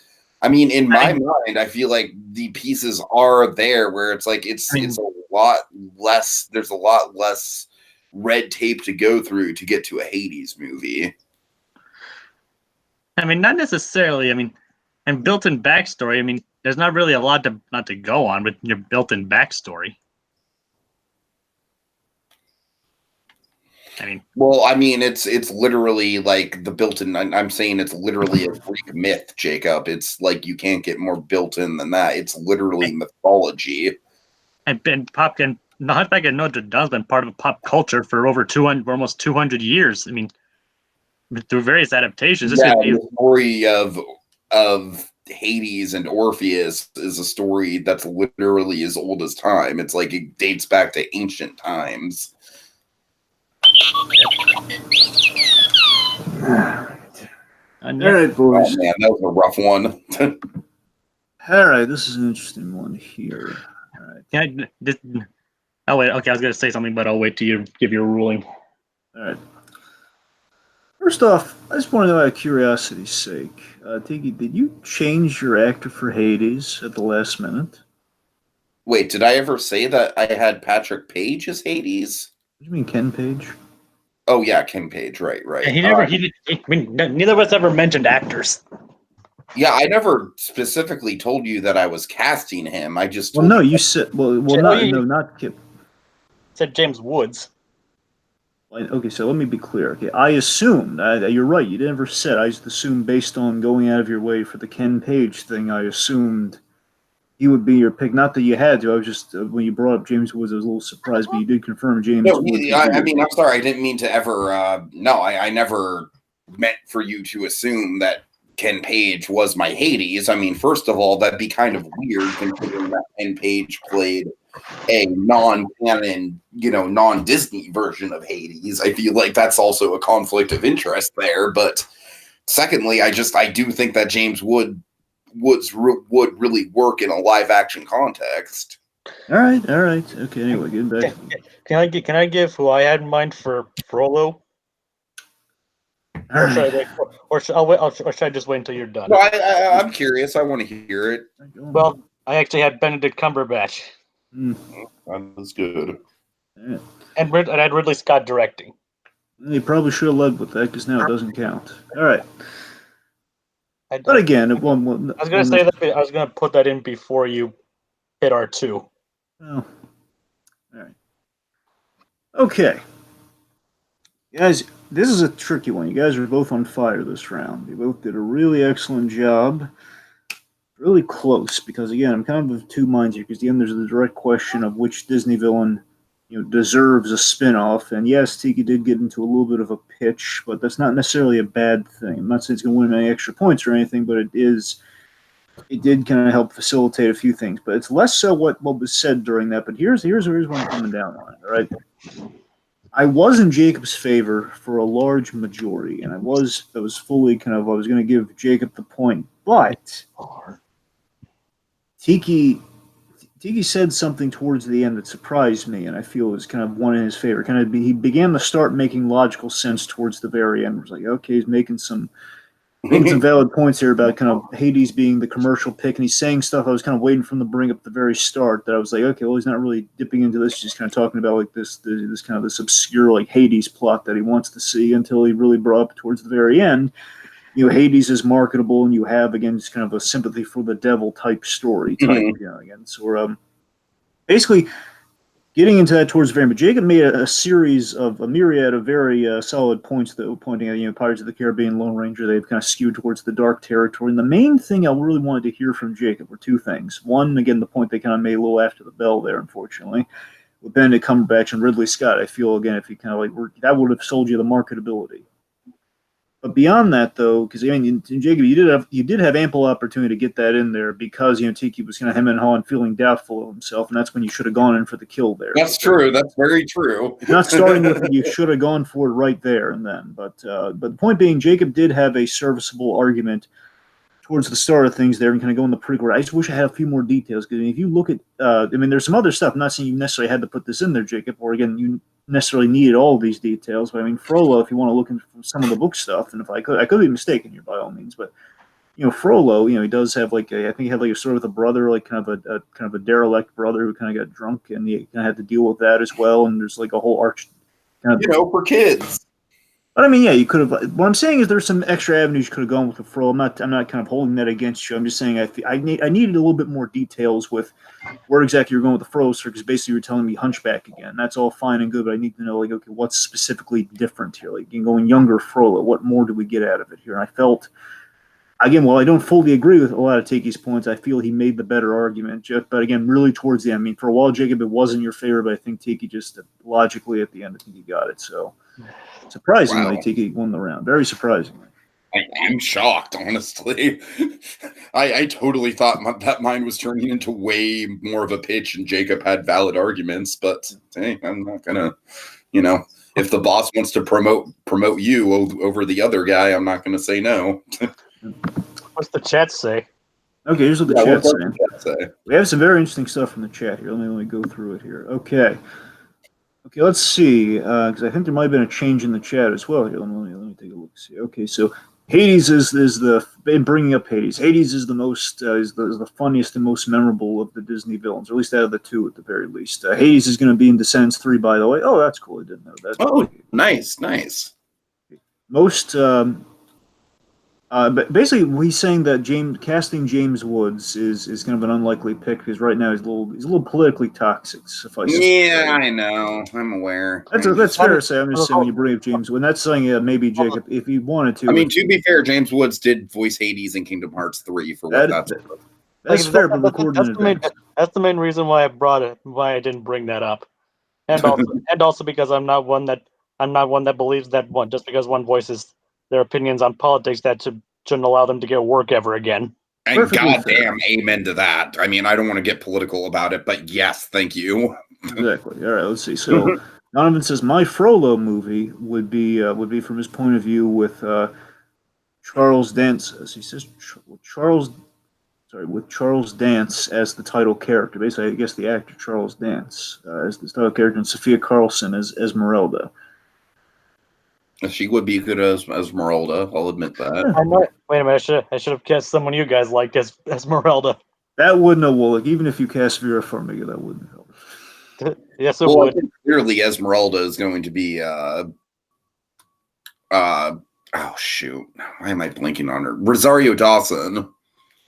I mean, in my mind, I feel like the pieces are there where it's like it's a lot less. There's a lot less red tape to go through to get to a Hades movie. I mean, not necessarily. I mean, and built-in backstory. I mean, there's not really a lot not to go on with your built-in backstory. I mean, well, I mean, it's literally like the built-in. I'm saying it's literally a Greek myth, Jacob. It's like you can't get more built-in than that. It's literally mythology. And pop and the Hunchback of Notre Dame's been part of pop culture for over almost 200 years. I mean, through various adaptations. The story of Hades and Orpheus is a story that's literally as old as time. It's like it dates back to ancient times. All right, boys. Oh, man, that was a rough one. All right, this is an interesting one here. All right. Oh wait, okay, I was going to say something, but I'll wait till you give your ruling. All right. First off, I just want to know out of curiosity's sake, Tiki, did you change your actor for Hades at the last minute? Wait, did I ever say that I had Patrick Page as Hades? What do you mean, Ken Page? Oh yeah, Ken Page, right. Yeah, neither of us ever mentioned actors. Yeah, I never specifically told you that I was casting him. I just Well, told no, you. you said not Kip. Said James Woods. Okay, so let me be clear. Okay, I assumed you're right. You never said. I just assumed based on going out of your way for the Ken Page thing. I assumed he would be your pick. Not that you had to. I was just when you brought up James Woods, I was a little surprised, but you did confirm James No, Woods. I mean, I'm sorry. I didn't mean to ever. No, I never meant for you to assume that Ken Page was my Hades. I mean, first of all, that'd be kind of weird considering that Ken Page played a non-canon, non-Disney version of Hades. I feel like that's also a conflict of interest there. But secondly, I do think that James Woods would really work in a live action context. All right. Okay, anyway, getting back. Can I give who I had in mind for Frollo? Or should I wait? Or should I just wait until you're done? No, I'm curious. I want to hear it. Well, I actually had Benedict Cumberbatch. That was good. Yeah. And I had Ridley Scott directing. You probably should have led with that because now it doesn't count. All right. But again, I was going to say that I was going to put that in before you hit R2. Oh. All right. Okay. Guys, this is a tricky one. You guys are both on fire this round. You both did a really excellent job. Really close, because again, I'm kind of of two minds here, because again, there's the direct question of which Disney villain deserves a spin-off. And yes, Tiki did get into a little bit of a pitch, but that's not necessarily a bad thing. I'm not saying it's going to win any extra points or anything, but it did kind of help facilitate a few things. But it's less so what was said during that. But here's what I'm coming down on. All right. I was in Jacob's favor for a large majority, and I was fully I was going to give Jacob the point, but Tiki said something towards the end that surprised me, and I feel was kind of one in his favor. He began to start making logical sense towards the very end. It was like, okay, he's making some valid points here about kind of Hades being the commercial pick, and he's saying stuff I was kind of waiting for him to bring up at the very start. That I was like, okay, well, he's not really dipping into this. He's just kind of talking about like this kind of this obscure like Hades plot that he wants to see until he really brought up towards the very end. Hades is marketable, and you have again just kind of a sympathy for the devil type story type. Again, so basically. Getting into that towards the very end, but Jacob made a myriad of very solid points that were pointing at, Pirates of the Caribbean, Lone Ranger. They've kind of skewed towards the dark territory. And the main thing I really wanted to hear from Jacob were two things. One, again, the point they kind of made a little after the bell there, unfortunately, with Benedict Cumberbatch and Ridley Scott. I feel, again, if you kind of that would have sold you the marketability. But beyond that, though, because Jacob, you did have ample opportunity to get that in there because Tiki was kind of hemming and hawing, feeling doubtful of himself, and that's when you should have gone in for the kill there. That's true. That's very true. Not starting with it, you should have gone for it right there and then. But the point being, Jacob did have a serviceable argument towards the start of things there and kind of go in the prequel. I just wish I had a few more details because if you look at, there's some other stuff. I'm not saying you necessarily had to put this in there, Jacob, or again, you necessarily needed all of these details. But Frollo, if you want to look into some of the book stuff, and if I could be mistaken here by all means, but Frollo, he does have I think he had a story with a brother, like kind of a derelict brother who kind of got drunk, and he kind of had to deal with that as well. And there's like a whole arch, for kids. But you could have. What I'm saying is, there's some extra avenues you could have gone with the Frollo. I'm not kind of holding that against you. I'm just saying I needed a little bit more details with where exactly you're going with the Frollo story, because basically you're telling me Hunchback again. That's all fine and good, but I need to know okay, what's specifically different here? Going younger Frollo, what more do we get out of it here? And I felt. Again, while I don't fully agree with a lot of Tiki's points, I feel he made the better argument. But again, really towards the end. For a while, Jacob, it was in your favor, but I think Tiki just logically at the end, I think he got it. So, surprisingly, wow. Tiki won the round. Very surprisingly. I'm shocked, honestly. I totally thought that mine was turning into way more of a pitch, and Jacob had valid arguments. But hey, I'm not gonna, if the boss wants to promote you over the other guy, I'm not gonna say no. What's the chat say? Okay, here's what the chat's saying. We have some very interesting stuff from the chat here. Let me go through it here. Okay, let's see, because I think there might have been a change in the chat as well here. Let me take a look. See. Okay, so Hades is bringing up Hades. Hades is the most is the funniest and most memorable of the Disney villains, or at least out of the two at the very least. Hades is going to be in Descendants 3, by the way. Oh, that's cool. I didn't know that. Oh, nice. But basically, he's saying that casting James Woods is kind of an unlikely pick because right now he's a little politically toxic. Suffice it to Yeah, say. I know. I'm aware. That's fair to say. I'm just saying when you bring up James Woods, that's saying maybe Jacob, if he wanted to. I mean, to be fair, James Woods did voice Hades in Kingdom Hearts 3 for what that's worth. That's fair, but recorded in advance. That's the main reason why I brought it. Why I didn't bring that up, and also because I'm not one that believes that just because one voices their opinions on politics that shouldn't allow them to get work ever again. And Perfectly goddamn, amen to that. I mean, I don't want to get political about it, but yes, thank you. Exactly. All right, let's see. So Donovan says my Frollo movie would be from his point of view with Charles Dance. He says with Charles Dance as the title character. Basically, I guess the actor Charles Dance as the title character, and Sophia Carlson as Esmeralda. She would be good as Esmeralda. I'll admit that. I might, wait a minute. I should have cast someone you guys liked as Esmeralda. That wouldn't have worked. Even if you cast Vera Farmiga, that wouldn't help. Yes, it would. Clearly, Esmeralda is going to be. Oh shoot! Why am I blanking on her? Rosario Dawson.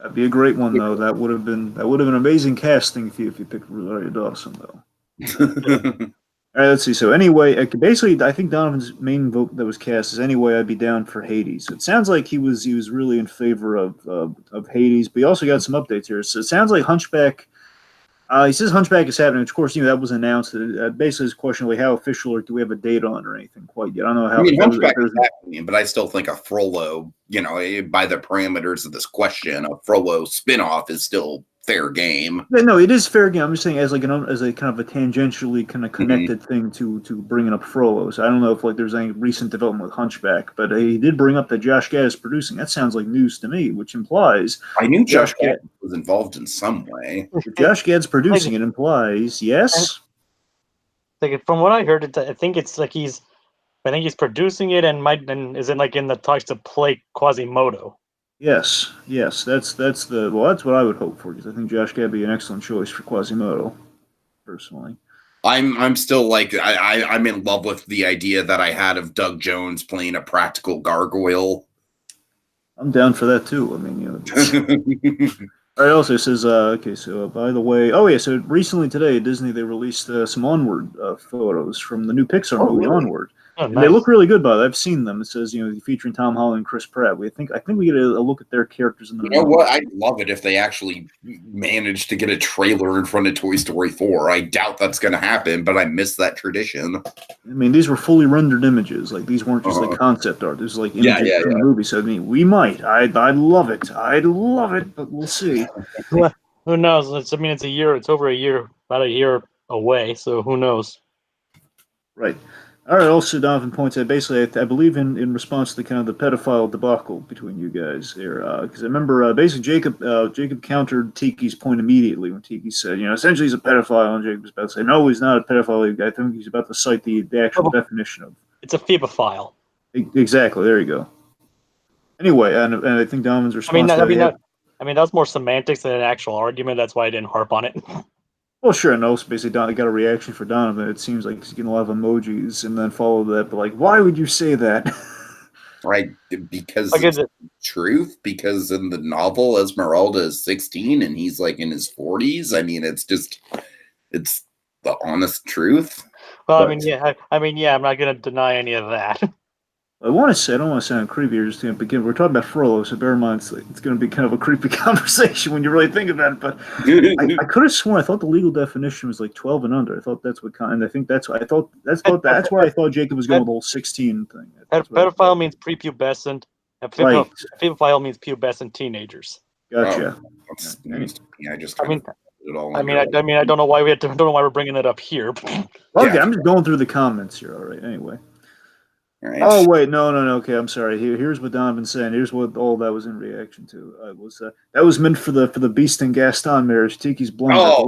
That'd be a great one, though. That would have been amazing casting if you picked Rosario Dawson, though. All right, let's see. So anyway, basically, I think Donovan's main vote that was cast is anyway. I'd be down for Hades. So it sounds like he was really in favor of Hades, but he also got some updates here. So it sounds like Hunchback. He says Hunchback is happening. Of course, that was announced. Basically, his question like how official or do we have a date on or anything quite yet? I don't know how. I mean, Hunchback is happening, but I still think a Frollo, by the parameters of this question, a Frollo spinoff is still fair game. Yeah, no, it is fair game. I'm just saying as a kind of a tangentially kind of connected thing to bringing up Frollo. So I don't know if there's any recent development with Hunchback, but he did bring up that Josh Gad is producing. That sounds like news to me, which implies I knew Josh Gad was involved in some way. If Josh Gad's producing, it implies yes. From what I heard, I think it's like he's producing it and is in the talks to play Quasimodo. Yes, that's what I would hope for because I think Josh Gad would be an excellent choice for Quasimodo, personally. I'm still I'm in love with the idea that I had of Doug Jones playing a practical gargoyle. I'm down for that too. I mean, All right, also says, okay, so by the way, so recently today, Disney, they released some Onward photos from the new Pixar movie, really? Onward. Oh, nice. They look really good, by the way. I've seen them. It says, featuring Tom Holland and Chris Pratt. I think we get a look at their characters in the movie. You know what? I'd love it if they actually managed to get a trailer in front of Toy Story 4. I doubt that's going to happen, but I miss that tradition. I mean, these were fully rendered images. These weren't just concept art. This is images from the movie. So, I mean, we might. I'd love it. I'd love it, but we'll see. Well, who knows? It's a year. It's over a year, about a year away. So who knows? Right. All right. Also, Donovan points out basically, I believe in response to the kind of the pedophile debacle between you guys here, because I remember basically Jacob countered Tiki's point immediately when Tiki said, essentially he's a pedophile, and Jacob was about to say, no, he's not a pedophile. I think he's about to cite the actual definition of. It's a phebophile. Exactly. There you go. Anyway, and I think Donovan's response. I mean, that was more semantics than an actual argument. That's why I didn't harp on it. Well, sure, and also basically got a reaction for Donovan. It seems like he's getting a lot of emojis, and then follow that, but why would you say that? Right, because it's the truth. Because in the novel, Esmeralda is 16, and he's in his 40s. I mean, it's the honest truth. Well, but, I'm not going to deny any of that. I don't want to sound creepy or just begin. We're talking about Frollo, so bear in mind it's going to be kind of a creepy conversation when you really think about it. But I could have sworn I thought the legal definition was 12 and under. I thought that's what and I think that's what I thought. That's why I thought Jacob was going with the whole 16 thing. Pedophile means prepubescent. Pedophile means pubescent teenagers. Gotcha. I don't know why we're bringing it up here. Okay, I'm just going through the comments here. All right. Anyway. Right. Oh wait, no. Okay, I'm sorry. Here's what Donovan's saying. Here's what all that was in reaction to. That was meant for the Beast and Gaston marriage. Tiki's blonde.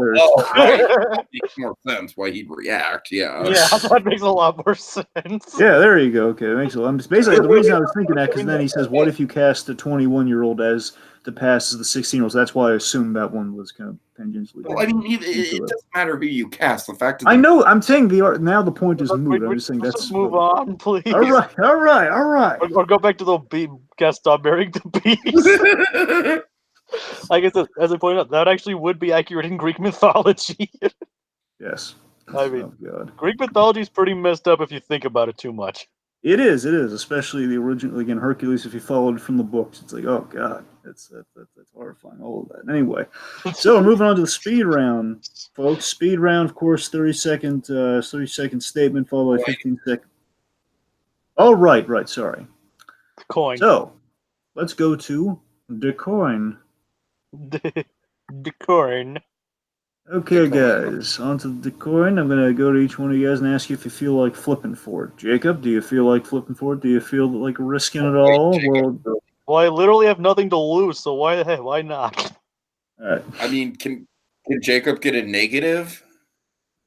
Right. Makes more sense why he'd react. Yeah. Yeah, that makes a lot more sense. Yeah, there you go. Okay, that makes a lot. Basically, the reason I was thinking that because then he says, "What if you cast a 21-year-old as to pass as the 16-year-olds?" That's why I assumed that one was kind of tangentially. Well, I mean, it doesn't matter who you cast. The fact I know. I'm saying now the point is moved. I'm just saying let's move on, please. All right. Or go back to stop marrying the beast. I guess, as I pointed out, that actually would be accurate in Greek mythology. Yes. I mean, Oh God. Greek mythology is pretty messed up if you think about it too much. It is, especially the original, like in Hercules, if you followed from the books, it's like, oh God, that's horrifying, all of that. Anyway, so we're moving on to the speed round, folks. Speed round, of course, 30-second statement followed by 15-second. Oh, right, sorry. Coin. So, let's go to the coin. The coin. Okay, guys, onto the coin. I'm going to go to each one of you guys and ask you if you feel like flipping for it. Jacob, do you feel like flipping for it? Do you feel like risking it all? Well, I literally have nothing to lose, so why not? All right. I mean, can Jacob get a negative?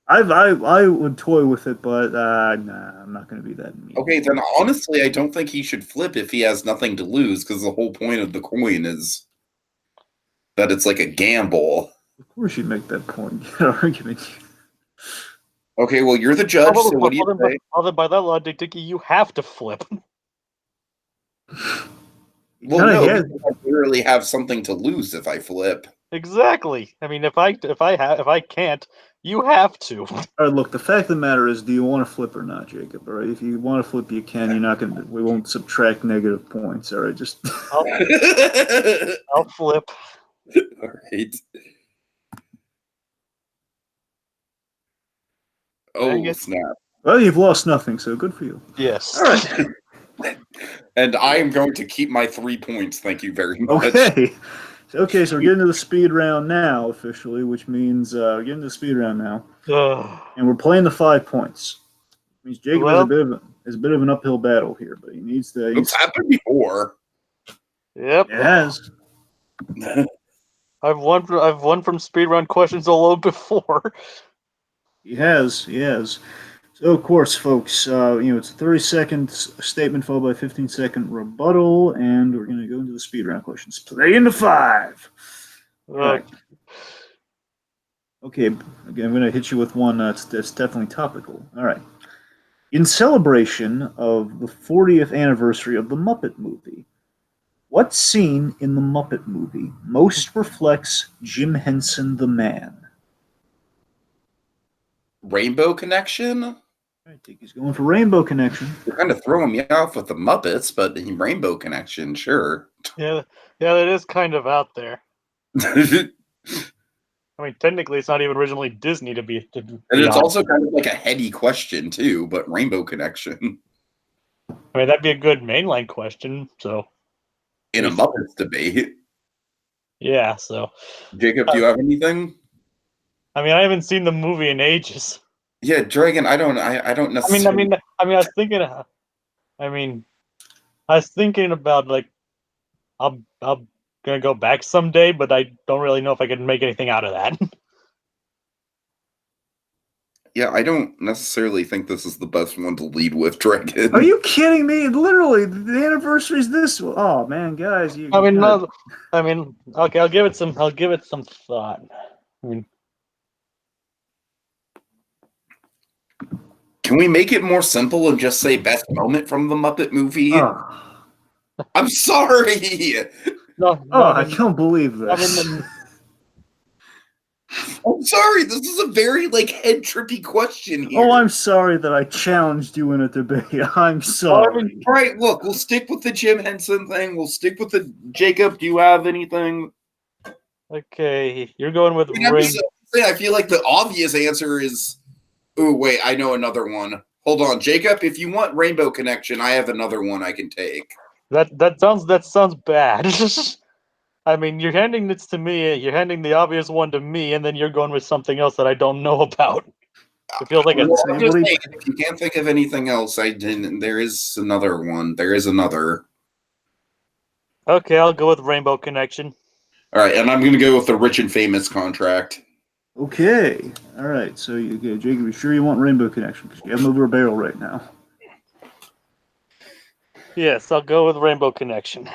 I would toy with it, but nah, I'm not going to be that mean. Okay, then honestly, I don't think he should flip if he has nothing to lose, because the whole point of the coin is that it's like a gamble. Of course, you'd make that point. Get argument. Okay, well, you're the judge, so what do you say? Other by that logic, Tiki, you have to flip. Well, no, because I literally have something to lose if I flip. Exactly. I mean, if I can't, you have to. All right, look. The fact of the matter is, do you want to flip or not, Jacob? All right, if you want to flip, you can. You're not going to. We won't subtract negative points. All right, just. I'll flip. All right. Oh, snap. Well, you've lost nothing, so good for you. Yes. All right. And I am going to keep my 3 points. Thank you very much. Okay, so we're getting to the speed round now, officially, which means we're getting to the speed round now. And we're playing the 5 points. It means Jacob has a bit of an uphill battle here, but he needs to. It's happened before. Yep. It has. I've won from speedrun questions alone before. He has. So, of course, folks, it's a 30-second statement followed by a 15-second rebuttal, and we're going to go into the speed round questions. Play into 5. All right. Okay, again, I'm going to hit you with one that's definitely topical. All right. In celebration of the 40th anniversary of the Muppet movie, what scene in the Muppet movie most reflects Jim Henson the man? Rainbow Connection? I think he's going for Rainbow Connection. You're kind of throwing me off with the Muppets, but Rainbow Connection, sure. Yeah, that is kind of out there. I mean, technically, it's not even originally Disney to be. And it's also kind of like a heady question too, but Rainbow Connection. I mean, that'd be a good mainline question. So, in a Muppets debate. Yeah. So, Jacob, do you have anything? I mean, I haven't seen the movie in ages. Yeah, Dragon. I don't necessarily. I was thinking about like, I'm gonna go back someday, but I don't really know if I can make anything out of that. Yeah, I don't necessarily think this is the best one to lead with, Dragon. Are you kidding me? Literally, the anniversary is this. Oh man, guys! Okay, I'll give it some thought. I mean, can we make it more simple and just say best moment from the Muppet movie? I'm sorry. I can't believe this. I'm sorry. This is a very head trippy question here. Oh, I'm sorry that I challenged you in a debate. I'm sorry. All right, look, we'll stick with the Jim Henson thing. We'll stick with the Jacob. Do you have anything? Okay, you're going with I feel like the obvious answer is. Oh wait, I know another one. Hold on, Jacob. If you want Rainbow Connection, I have another one I can take. That sounds bad. I mean, you're handing this to me. You're handing the obvious one to me, and then you're going with something else that I don't know about. It feels like if you can't think of anything else, there is another one. There is another. Okay, I'll go with Rainbow Connection. All right, and I'm going to go with the Rich and Famous contract. Okay. All right. So, Jacob, you sure you want Rainbow Connection? Because you have him over a barrel right now. Yes, I'll go with Rainbow Connection.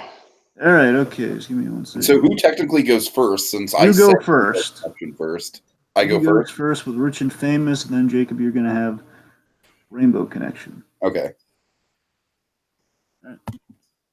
All right. Okay. Just give me one second. So, who technically goes first? Since you go first. First. I go first. First with Rich and Famous, and then Jacob, you're going to have Rainbow Connection. Okay. All right.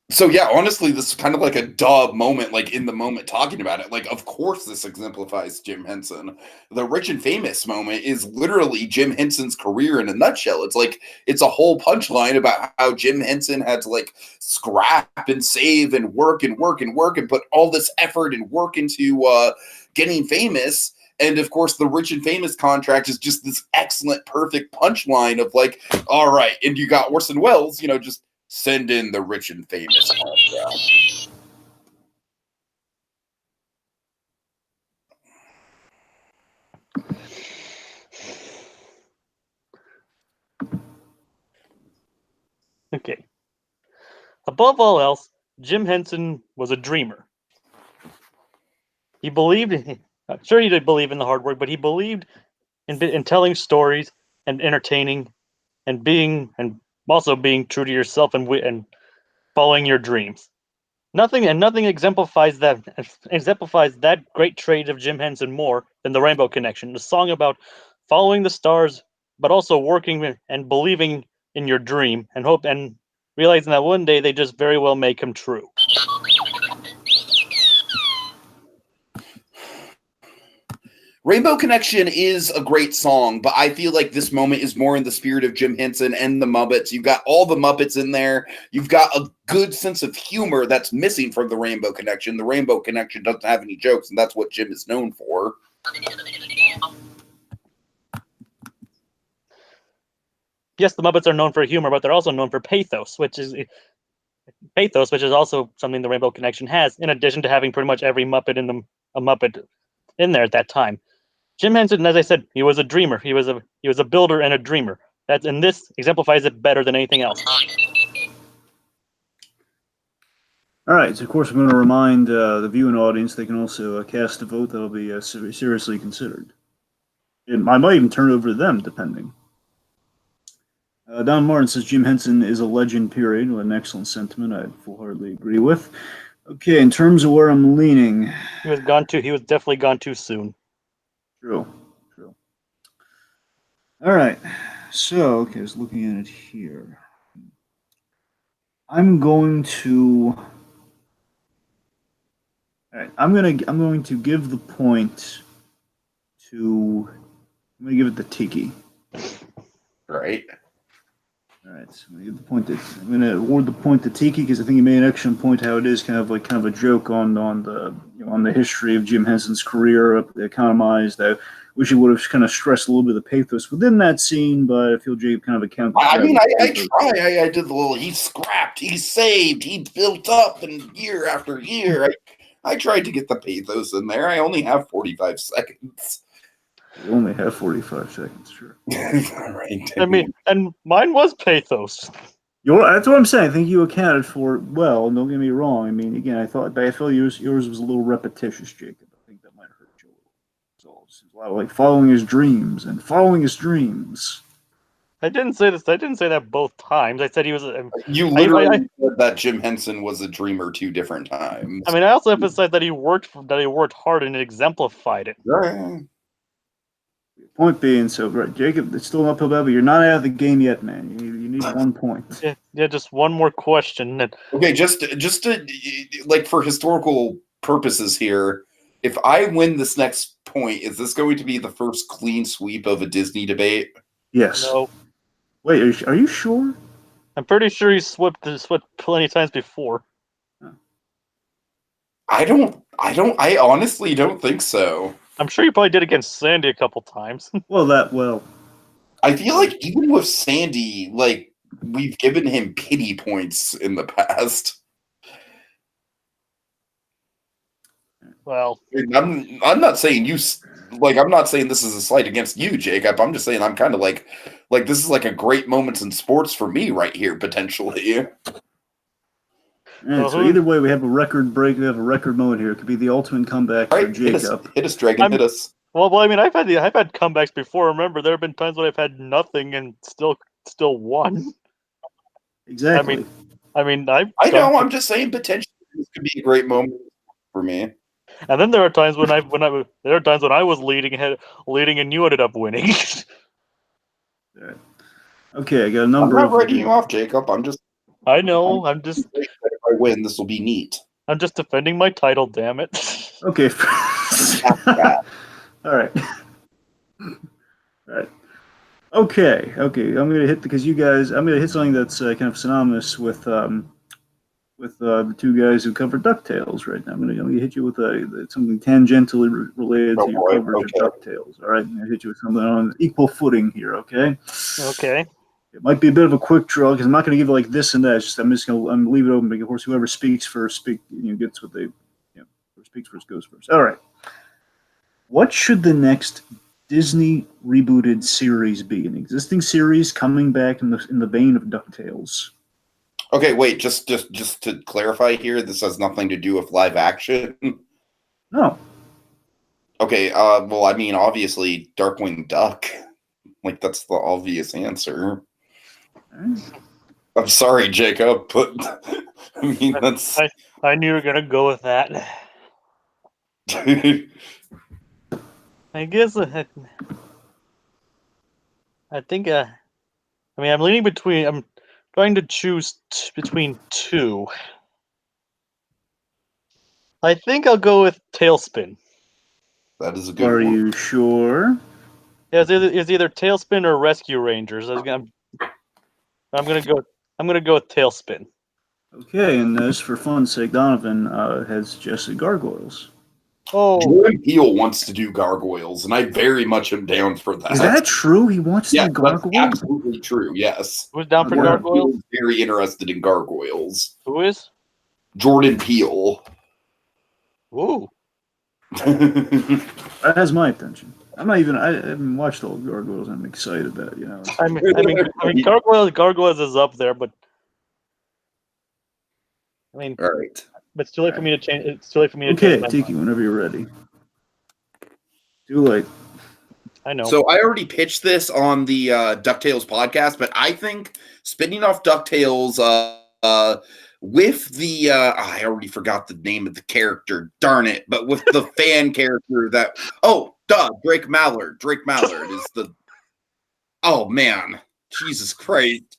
So yeah, honestly, this is kind of like a duh moment, like in the moment talking about it. Like, of course, this exemplifies Jim Henson. The rich and famous moment is literally Jim Henson's career in a nutshell. It's like it's a whole punchline about how Jim Henson had to like scrap and save and work and work and work and put all this effort and work into getting famous. And of course, the rich and famous contract is just this excellent, perfect punchline of like, all right, and you got Orson Welles, just send in the rich and famous contract. Okay. Above all else, Jim Henson was a dreamer. He believed, sure he did believe in the hard work, but he believed in telling stories and entertaining and also being true to yourself and following your dreams. Nothing exemplifies that great trait of Jim Henson more than the Rainbow Connection, a song about following the stars, but also working and believing in your dream and realizing that one day they just very well may come true. Rainbow Connection is a great song, but I feel like this moment is more in the spirit of Jim Henson and the Muppets. You've got all the Muppets in there. You've got a good sense of humor that's missing from the Rainbow Connection. The Rainbow Connection doesn't have any jokes, and that's what Jim is known for. Yes, the Muppets are known for humor, but they're also known for pathos, which is also something the Rainbow Connection has, in addition to having pretty much every Muppet a Muppet in there at that time. Jim Henson, as I said, he was a dreamer. He was a builder and a dreamer. And this exemplifies it better than anything else. All right, so of course I'm going to remind the viewing audience they can also cast a vote that'll be seriously considered. I might even turn it over to them, depending. Don Martin says Jim Henson is a legend, period. What an excellent sentiment. I full-heartedly agree with. Okay, in terms of where I'm leaning. He was definitely gone too soon. True. All right, so, okay, I was looking at it here. I'm going to give the point to. I'm going to give it to Tiki. Right. All right, so I'm going to award the point to Tiki because I think he made an excellent point how it is kind of a joke on the history of Jim Henson's career, economized. I wish he would have kind of stressed a little bit of the pathos within that scene, but I feel Jacob kind of accounted for that. I mean, I try. I did the little. He scrapped. He saved. He built up, and year after year, I tried to get the pathos in there. I only have 45 seconds. You only have 45 seconds, sure. All right. I mean, and mine was pathos. That's what I'm saying. I think you accounted for it well. Don't get me wrong. I mean, again, I felt yours was a little repetitious, Jacob. I think that might hurt you a little. So it's a lot like following his dreams and following his dreams. I didn't say this. I didn't say that both times. I said he was. You literally said that Jim Henson was a dreamer 2 different times. I mean, I also emphasized that he worked hard and it exemplified it. Right. Point being, so right, Jacob, it's still an uphill battle, but you're not out of the game yet, man. You need 1 point. Yeah, just one more question. Okay, just to like for historical purposes here, if I win this next point, is this going to be the first clean sweep of a Disney debate? Yes. No. Wait, are you sure? I'm pretty sure he's swept plenty of times before. I honestly don't think so. I'm sure he probably did against Sandy a couple times. I feel like even with Sandy, like we've given him pity points in the past. Well, I'm not saying I'm not saying this is a slight against you, Jacob. I'm just saying I'm kind of like this is like a great moments in sports for me right here, potentially. Right, so either way, we have a record break. We have a record moment here. It could be the ultimate comeback for Jacob. Hit us, Dragon. Hit us. Well, I mean, I've had comebacks before. Remember, there have been times when I've had nothing and still won. Exactly. I mean, I know. I'm just saying, potentially this could be a great moment for me. And then there are times when I was leading and you ended up winning. Okay, I got a number. I'm not writing you off, Jacob. I know. I'm just. I win, this will be neat. I'm just defending my title, damn it. Okay. All right. All right. Okay. I'm gonna hit because you guys. I'm gonna hit something that's kind of synonymous with the two guys who cover Ducktales right now. I'm gonna hit you with something tangentially related to your coverage of Ducktales. All right. I'm gonna hit you with something on equal footing here. Okay. Okay. It might be a bit of a quick draw because I'm not going to give it like this and that. I'm just going to leave it open. Because of course, whoever speaks first gets what they whoever speaks first goes first. All right. What should the next Disney rebooted series be? An existing series coming back in the vein of DuckTales. Okay, wait. Just to clarify here, this has nothing to do with live action. No. Okay. Well, I mean, obviously, Darkwing Duck. Like that's the obvious answer. I'm sorry, Jacob, but I mean that's. I knew you were gonna go with that. I guess I think I mean I'm leaning between. I'm trying to choose between two. I think I'll go with Tailspin. That is a good Are one. you sure? Yeah, it's either Tailspin or Rescue Rangers. I'm gonna go with Tailspin. Okay, and as for fun's sake, Donovan has Jesse Gargoyles. Oh, Jordan Peele wants to do Gargoyles, and I very much am down for that. Is that true? He wants to do that's Gargoyles? absolutely true. Yes. who's down for Jordan Gargoyles? Peele is very interested in Gargoyles. Who is? Jordan Peele. Ooh. That has my attention. I haven't watched all of Gargoyles. I'm excited about it. I mean, Gargoyles is up there, but I mean, All right. but it's too late for me to change. It's too late for me to Okay, change. Tiki, whenever you're ready. Too late. I know. So I already pitched this on the DuckTales podcast, but I think spinning off DuckTales with the I already forgot the name of the character, darn it, but with the fan character that Drake Mallard. Drake Mallard is the oh man, Jesus Christ.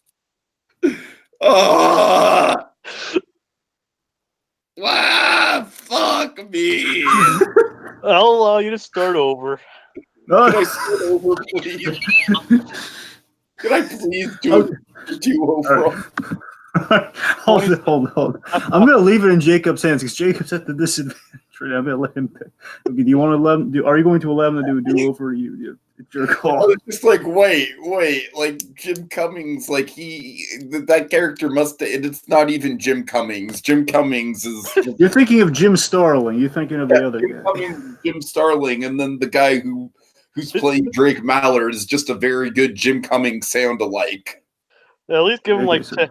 Fuck me. I'll allow you to start over. Can I start over, please? Can I please do over? Hold on. I'm going to leave it in Jacob's hands because Jacob's at the disadvantage right now. I'm going to let him pick. Okay, do you want to let him are you going to allow him to do a do-over? It's your call. I was just like, wait, like Jim Cummings, like that character it's not even Jim Cummings. Jim Cummings is. You're thinking of Jim Starling. You're thinking of the other Jim guy. Cummings, Jim Starling, and then the guy who's playing Drake Mallard is just a very good Jim Cummings sound alike. At least give him Okay, like so- 10.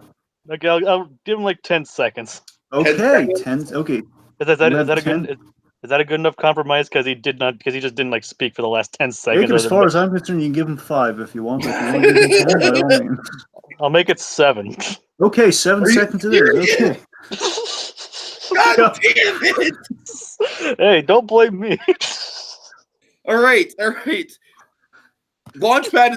Okay, I'll give him like 10 seconds. Okay, 10. Okay. Is that a 10. good? Is that a good enough compromise? Because he just didn't like speak for the last 10 seconds. Jacob, as far as I'm concerned, you can give him 5 if you want. If you want to give him 10, by all means. I'll make it 7. Okay, 7 seconds it is. Okay. God damn it! Hey, don't blame me. All right. Launchpad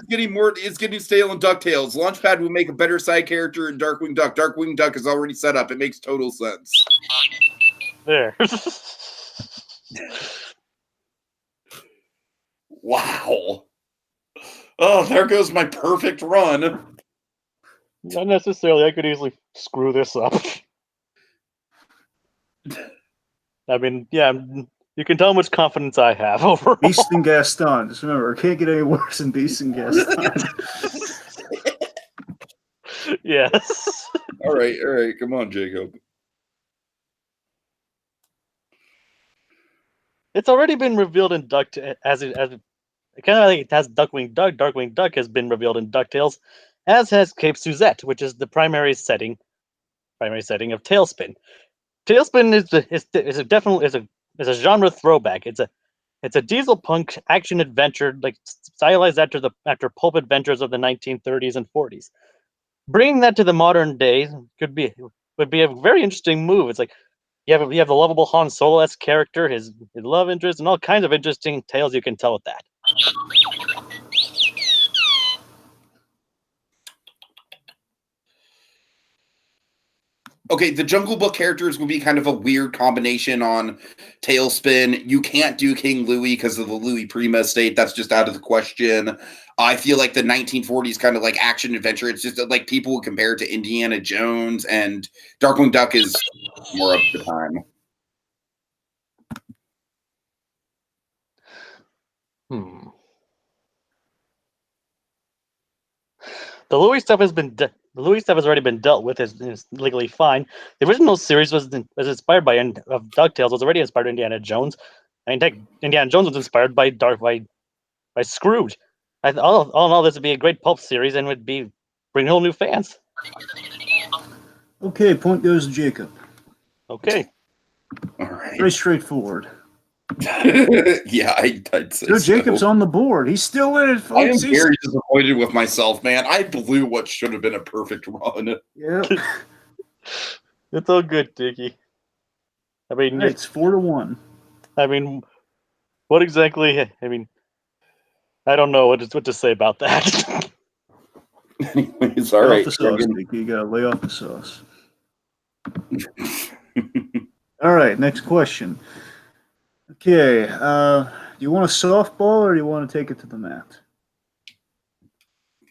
is getting stale in DuckTales. Launchpad will make a better side character in Darkwing Duck. Darkwing Duck is already set up. It makes total sense. There. Wow. Oh, there goes my perfect run. Not necessarily. I could easily screw this up. I mean, yeah, you can tell how much confidence I have overall. Beast and Gaston. Just remember, it can't get any worse than Beast and Gaston. Yes. All right. Come on, Jacob. It's already been revealed in as it kind of like it has Darkwing Duck. Darkwing Duck has been revealed in DuckTales, as has Cape Suzette, which is the primary setting of Tailspin. Tailspin is a genre throwback. It's a diesel punk action adventure, like stylized after pulp adventures of the 1930s and 40s. Bringing that to the modern day would be a very interesting move. It's like you have the lovable Han Solo-esque character, his love interest, and all kinds of interesting tales you can tell with that. Okay, the Jungle Book characters would be kind of a weird combination on Tailspin. You can't do King Louis because of the Louis Prima estate. That's just out of the question. I feel like the 1940s kind of like action adventure. It's just like people would compare it to Indiana Jones, and Darkwing Duck is more of the time. The Louis stuff has already been dealt with. Is legally fine. The original series was inspired by of DuckTales. Was already inspired by Indiana Jones. I mean, Indiana Jones was inspired by Scrooge. All in all, this would be a great pulp series and would bring whole new fans. Okay, point goes to Jacob. Okay. All right. Very straightforward. Yeah, I'd say so. Jacob's on the board. He's still in it, folks. I am very disappointed with myself, man. I blew what should have been a perfect run. Yeah. It's all good, Tiki. I mean, right, it's 4-1. I mean, what exactly? I mean, I don't know what to say about that. Anyways, all right. Off the sauce, Tiki. You gotta lay off the sauce. All right, next question. Okay, do you want a softball or do you want to take it to the mat?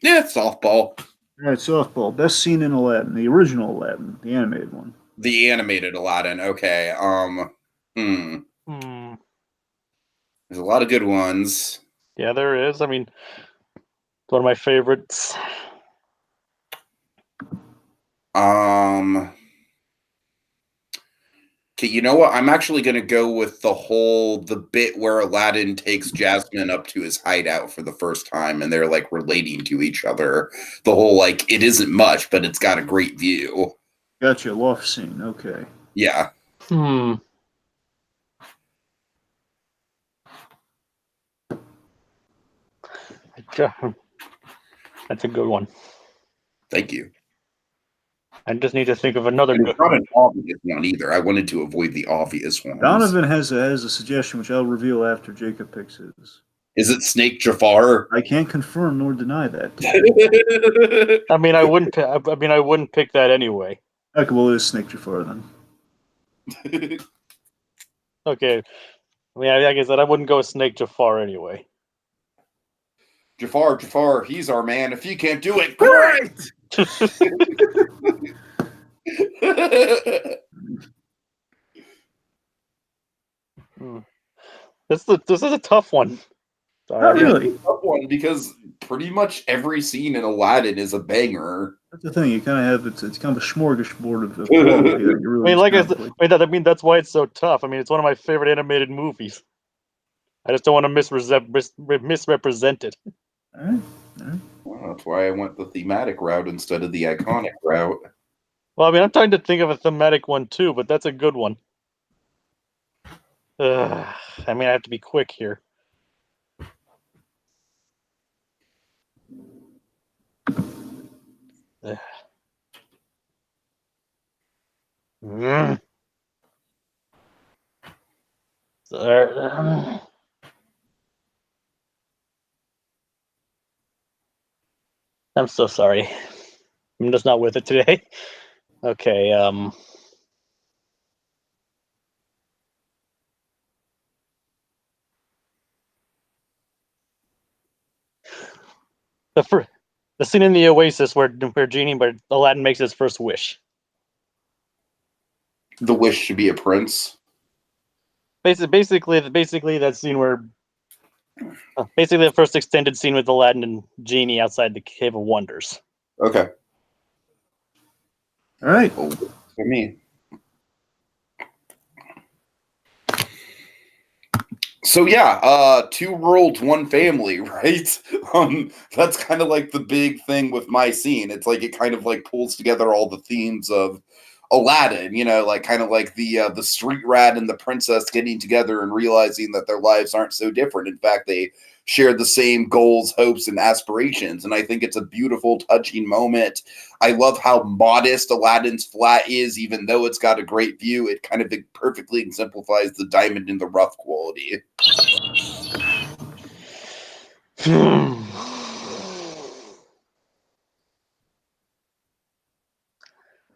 Yeah, softball. All right, softball. Best scene in Aladdin, the original Aladdin, the animated one. The animated Aladdin. Okay. There's a lot of good ones. Yeah, there is. I mean, it's one of my favorites. Okay, you know what? I'm actually going to go with the bit where Aladdin takes Jasmine up to his hideout for the first time and they're like relating to each other. The whole like, it isn't much, but it's got a great view. Gotcha, loft scene. Okay. Yeah. That's a good one. Thank you. I just need to think of another good It's not an obvious one either. I wanted to avoid the obvious ones. Donovan has a suggestion, which I'll reveal after Jacob picks his. Is it Snake Jafar? I can't confirm nor deny that. I mean, I wouldn't pick that anyway. Okay, well, it is Snake Jafar then. Okay. I mean, like I said, I wouldn't go with Snake Jafar anyway. Jafar, he's our man. If he can't do it, great! This is a tough one. Not really. It's a tough one because pretty much every scene in Aladdin is a banger. That's the thing. You kind of have it's kind of a smorgasbord of quality that you really. I mean, like I said, that's why it's so tough. I mean, it's one of my favorite animated movies. I just don't want to misrepresent it. All right. Well, that's why I went the thematic route instead of the iconic route. Well, I mean, I'm trying to think of a thematic one too, but that's a good one. I mean, I have to be quick here. I'm so sorry. I'm just not with it today. Okay. The scene in the Oasis where Aladdin makes his first wish. The wish to be a prince. Basically that scene where basically the first extended scene with Aladdin and Genie outside the Cave of Wonders. Okay. All right. Well, for me. So yeah, 2 worlds, 1 family, right? That's kind of like the big thing with my scene. It's like it kind of like pulls together all the themes of Aladdin, you know, like kind of like the street rat and the princess getting together and realizing that their lives aren't so different. In fact, they share the same goals, hopes, and aspirations. And I think it's a beautiful, touching moment. I love how modest Aladdin's flat is, even though it's got a great view. It kind of perfectly exemplifies the diamond in the rough quality.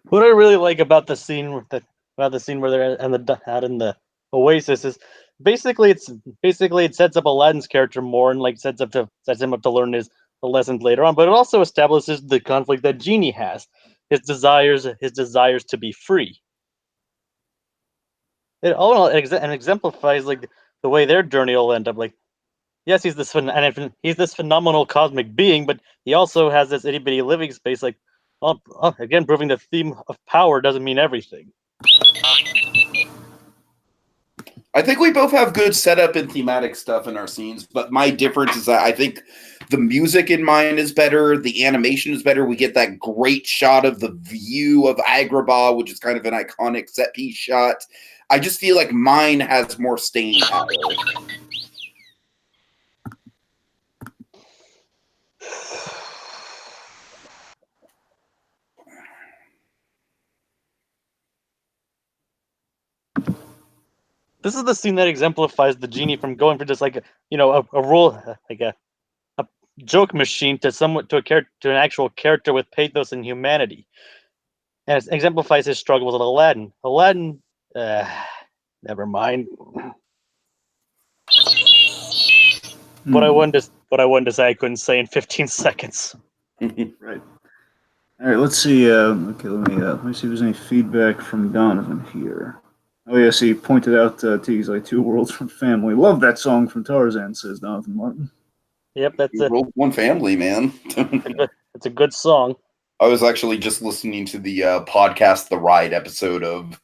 What I really like about the scene where they're out in the oasis is basically it sets up Aladdin's character more and like sets him up to learn the lessons later on, but it also establishes the conflict that Genie has, his desires to be free. It all and exemplifies like the way their journey will end up. Like, yes, he's this phenomenal cosmic being, but he also has this itty bitty living space. Like, again, proving the theme of power doesn't mean everything. I think we both have good setup and thematic stuff in our scenes, but my difference is that I think the music in mine is better, the animation is better. We get that great shot of the view of Agrabah, which is kind of an iconic set piece shot. I just feel like mine has more staying power. This is the scene that exemplifies the Genie from going from just like a role like a joke machine to an actual character with pathos and humanity, and it exemplifies his struggle with Aladdin. Aladdin, never mind. What I wanted to say, I couldn't say in 15 seconds. Right. All right. Let's see. Okay. Let me see if there's any feedback from Donovan here. Oh yes, he pointed out Tiki's like Two Worlds from Family. Love that song from Tarzan, says Donovan Martin. Yep, that's it. One family, man. It's a good song. I was actually just listening to the podcast, The Ride episode of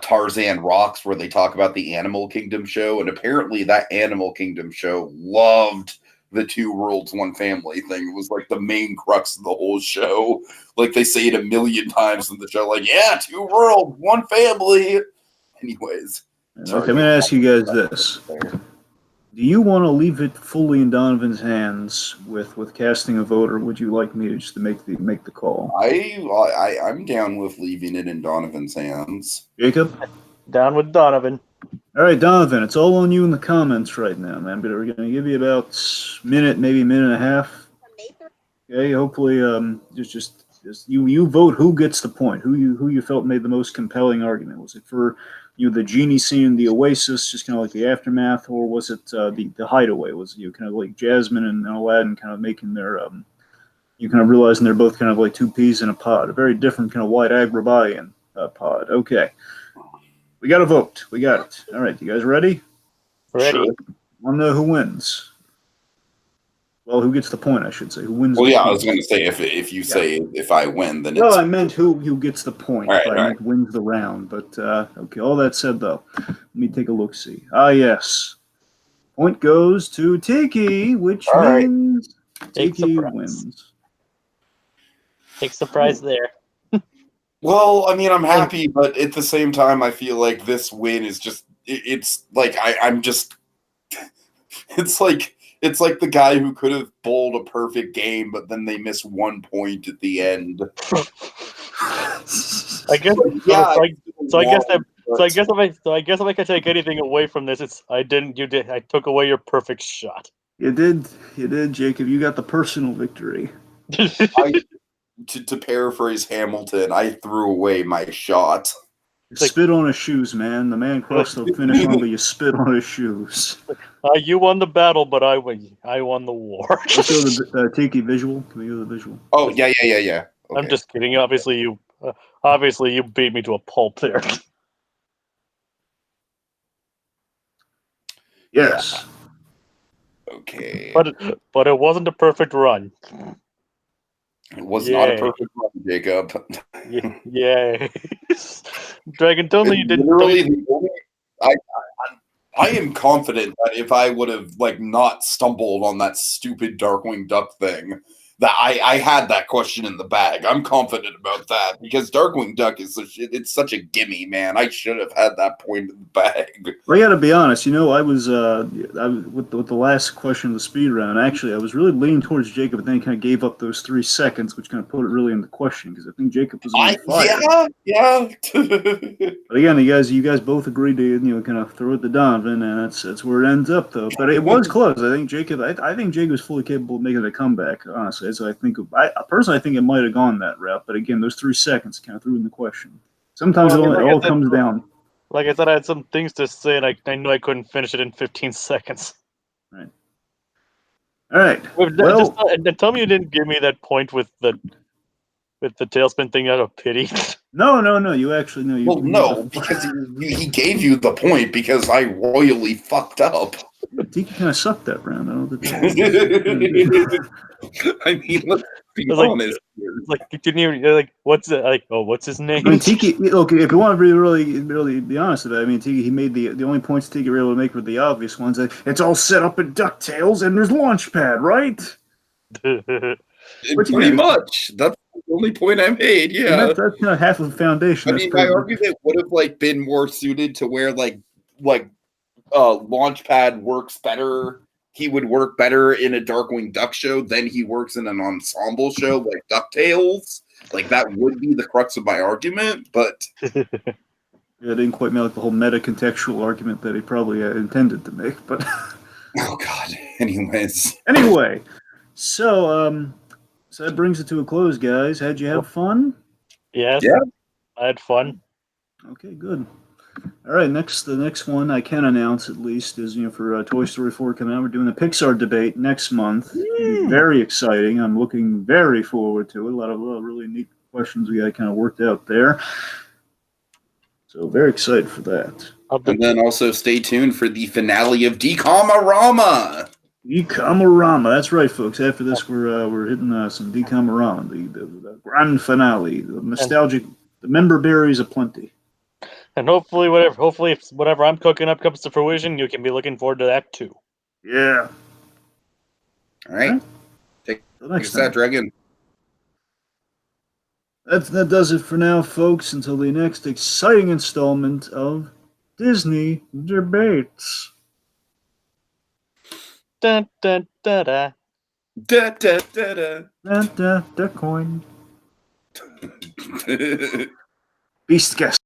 Tarzan Rocks, where they talk about the Animal Kingdom show, and apparently that Animal Kingdom show loved the Two Worlds, One Family thing. It was like the main crux of the whole show. Like they say it a million times in the show, like, yeah, Two Worlds, One Family. Anyways. Okay, I'm going to ask you guys this. Do you want to leave it fully in Donovan's hands with casting a vote, or would you like me to just to make the call? I'm down with leaving it in Donovan's hands. Jacob? Down with Donovan. All right, Donovan, it's all on you in the comments right now, man. But we're going to give you about maybe a minute and a half. Okay, hopefully, just you vote who gets the point, who you felt made the most compelling argument. Was it for the Genie scene in the Oasis, just kind of like the aftermath, or was it the Hideaway? Was kind of like Jasmine and Aladdin kind of making their you kind of realizing they're both kind of like two peas in a pod, a very different kind of white Agrabah pod. Okay, we got a vote. We got it. All right, you guys ready? Ready. Sure. I want to know who wins. Well, who gets the point, I should say. Who wins? Well, yeah, I was going to say if you say if I win, then well, I meant who gets the point. Right, I meant wins the round. But okay, all that said, though, let me take a look. See. Yes, point goes to Tiki, which means Tiki wins. Take the prize there. Well, I mean, I'm happy, but at the same time, I feel like this win is just. It's like I'm just. It's like the guy who could have bowled a perfect game, but then they miss 1 point at the end. I guess. Yeah. So I guess if I could take anything away from this, it's I didn't. You did. I took away your perfect shot. You did, Jacob. You got the personal victory. To paraphrase Hamilton, I threw away my shot. You spit on his shoes, man. The man crossed the finish line, but you spit on his shoes. You won the battle, but I won the war. Let's go to the Tiki visual. Can we go to the visual? Oh, yeah. Okay. I'm just kidding. Obviously, you beat me to a pulp there. Yes. Okay. But it wasn't a perfect run. It was not a perfect run, Jacob. Yay. Dragon, tell me you didn't. I am confident that if I would have not stumbled on that stupid Darkwing Duck thing, that I had that question in the bag. I'm confident about that because Darkwing Duck is it's such a gimme, man. I should have had that point in the bag. Well, I got to be honest. I was with the last question of the speed round. Actually, I was really leaning towards Jacob, but then he kind of gave up those 3 seconds, which kind of put it really into question because I think Jacob was on fire. Yeah. But again, you guys both agreed to kind of throw it to Donovan, and that's where it ends up though. But it was close. I think Jacob was fully capable of making a comeback. Honestly, as I think of. Personally, I think it might have gone that route, but again, those 3 seconds kind of threw in the question. Sometimes Well, I mean, it all comes down. Like I said, I had some things to say, and I knew I couldn't finish it in 15 seconds. Right. All right. Well, just tell me you didn't give me that point with the tailspin thing out of pity. No. You actually know. Well, no, because he gave you the point because I royally fucked up. Tiki kind of sucked that round. I don't know what I mean, let's be Like, honest here. like, you're like, what's it? Like, oh, what's his name? I mean, Tiki. Look, if you want to be really be honest about it, I mean, Tiki. He made the only points Tiki were able to make were the obvious ones. Like, it's all set up in Ducktales, and there's Launchpad, right? Pretty much. That's the only point I made. Yeah, that's kind of half of the foundation. I mean, my argument would have been more suited to where Launchpad works better. He would work better in a Darkwing Duck show than he works in an ensemble show like DuckTales. Like, that would be the crux of my argument, but yeah, it didn't quite make the whole meta-contextual argument that he probably intended to make. But oh god. Anyways, so that brings it to a close, guys. How'd you have fun? Yes. Yeah. I had fun. Okay, good. All right, the next one I can announce at least is for Toy Story 4 coming out. We're doing a Pixar debate next month. Very exciting. I'm looking very forward to it. A lot of really neat questions we got kind of worked out there. So very excited for that. And then also stay tuned for the finale of Decamarama. Decamarama, that's right, folks. After this, we're hitting some Decamarama, the grand finale, the nostalgic, the member berries aplenty. And hopefully, if whatever I'm cooking up comes to fruition, you can be looking forward to that too. Yeah. All right. Take that, Dragon. That does it for now, folks. Until the next exciting installment of Disney Debates. Da da da da. Da da da da. Da coin. Beast guest.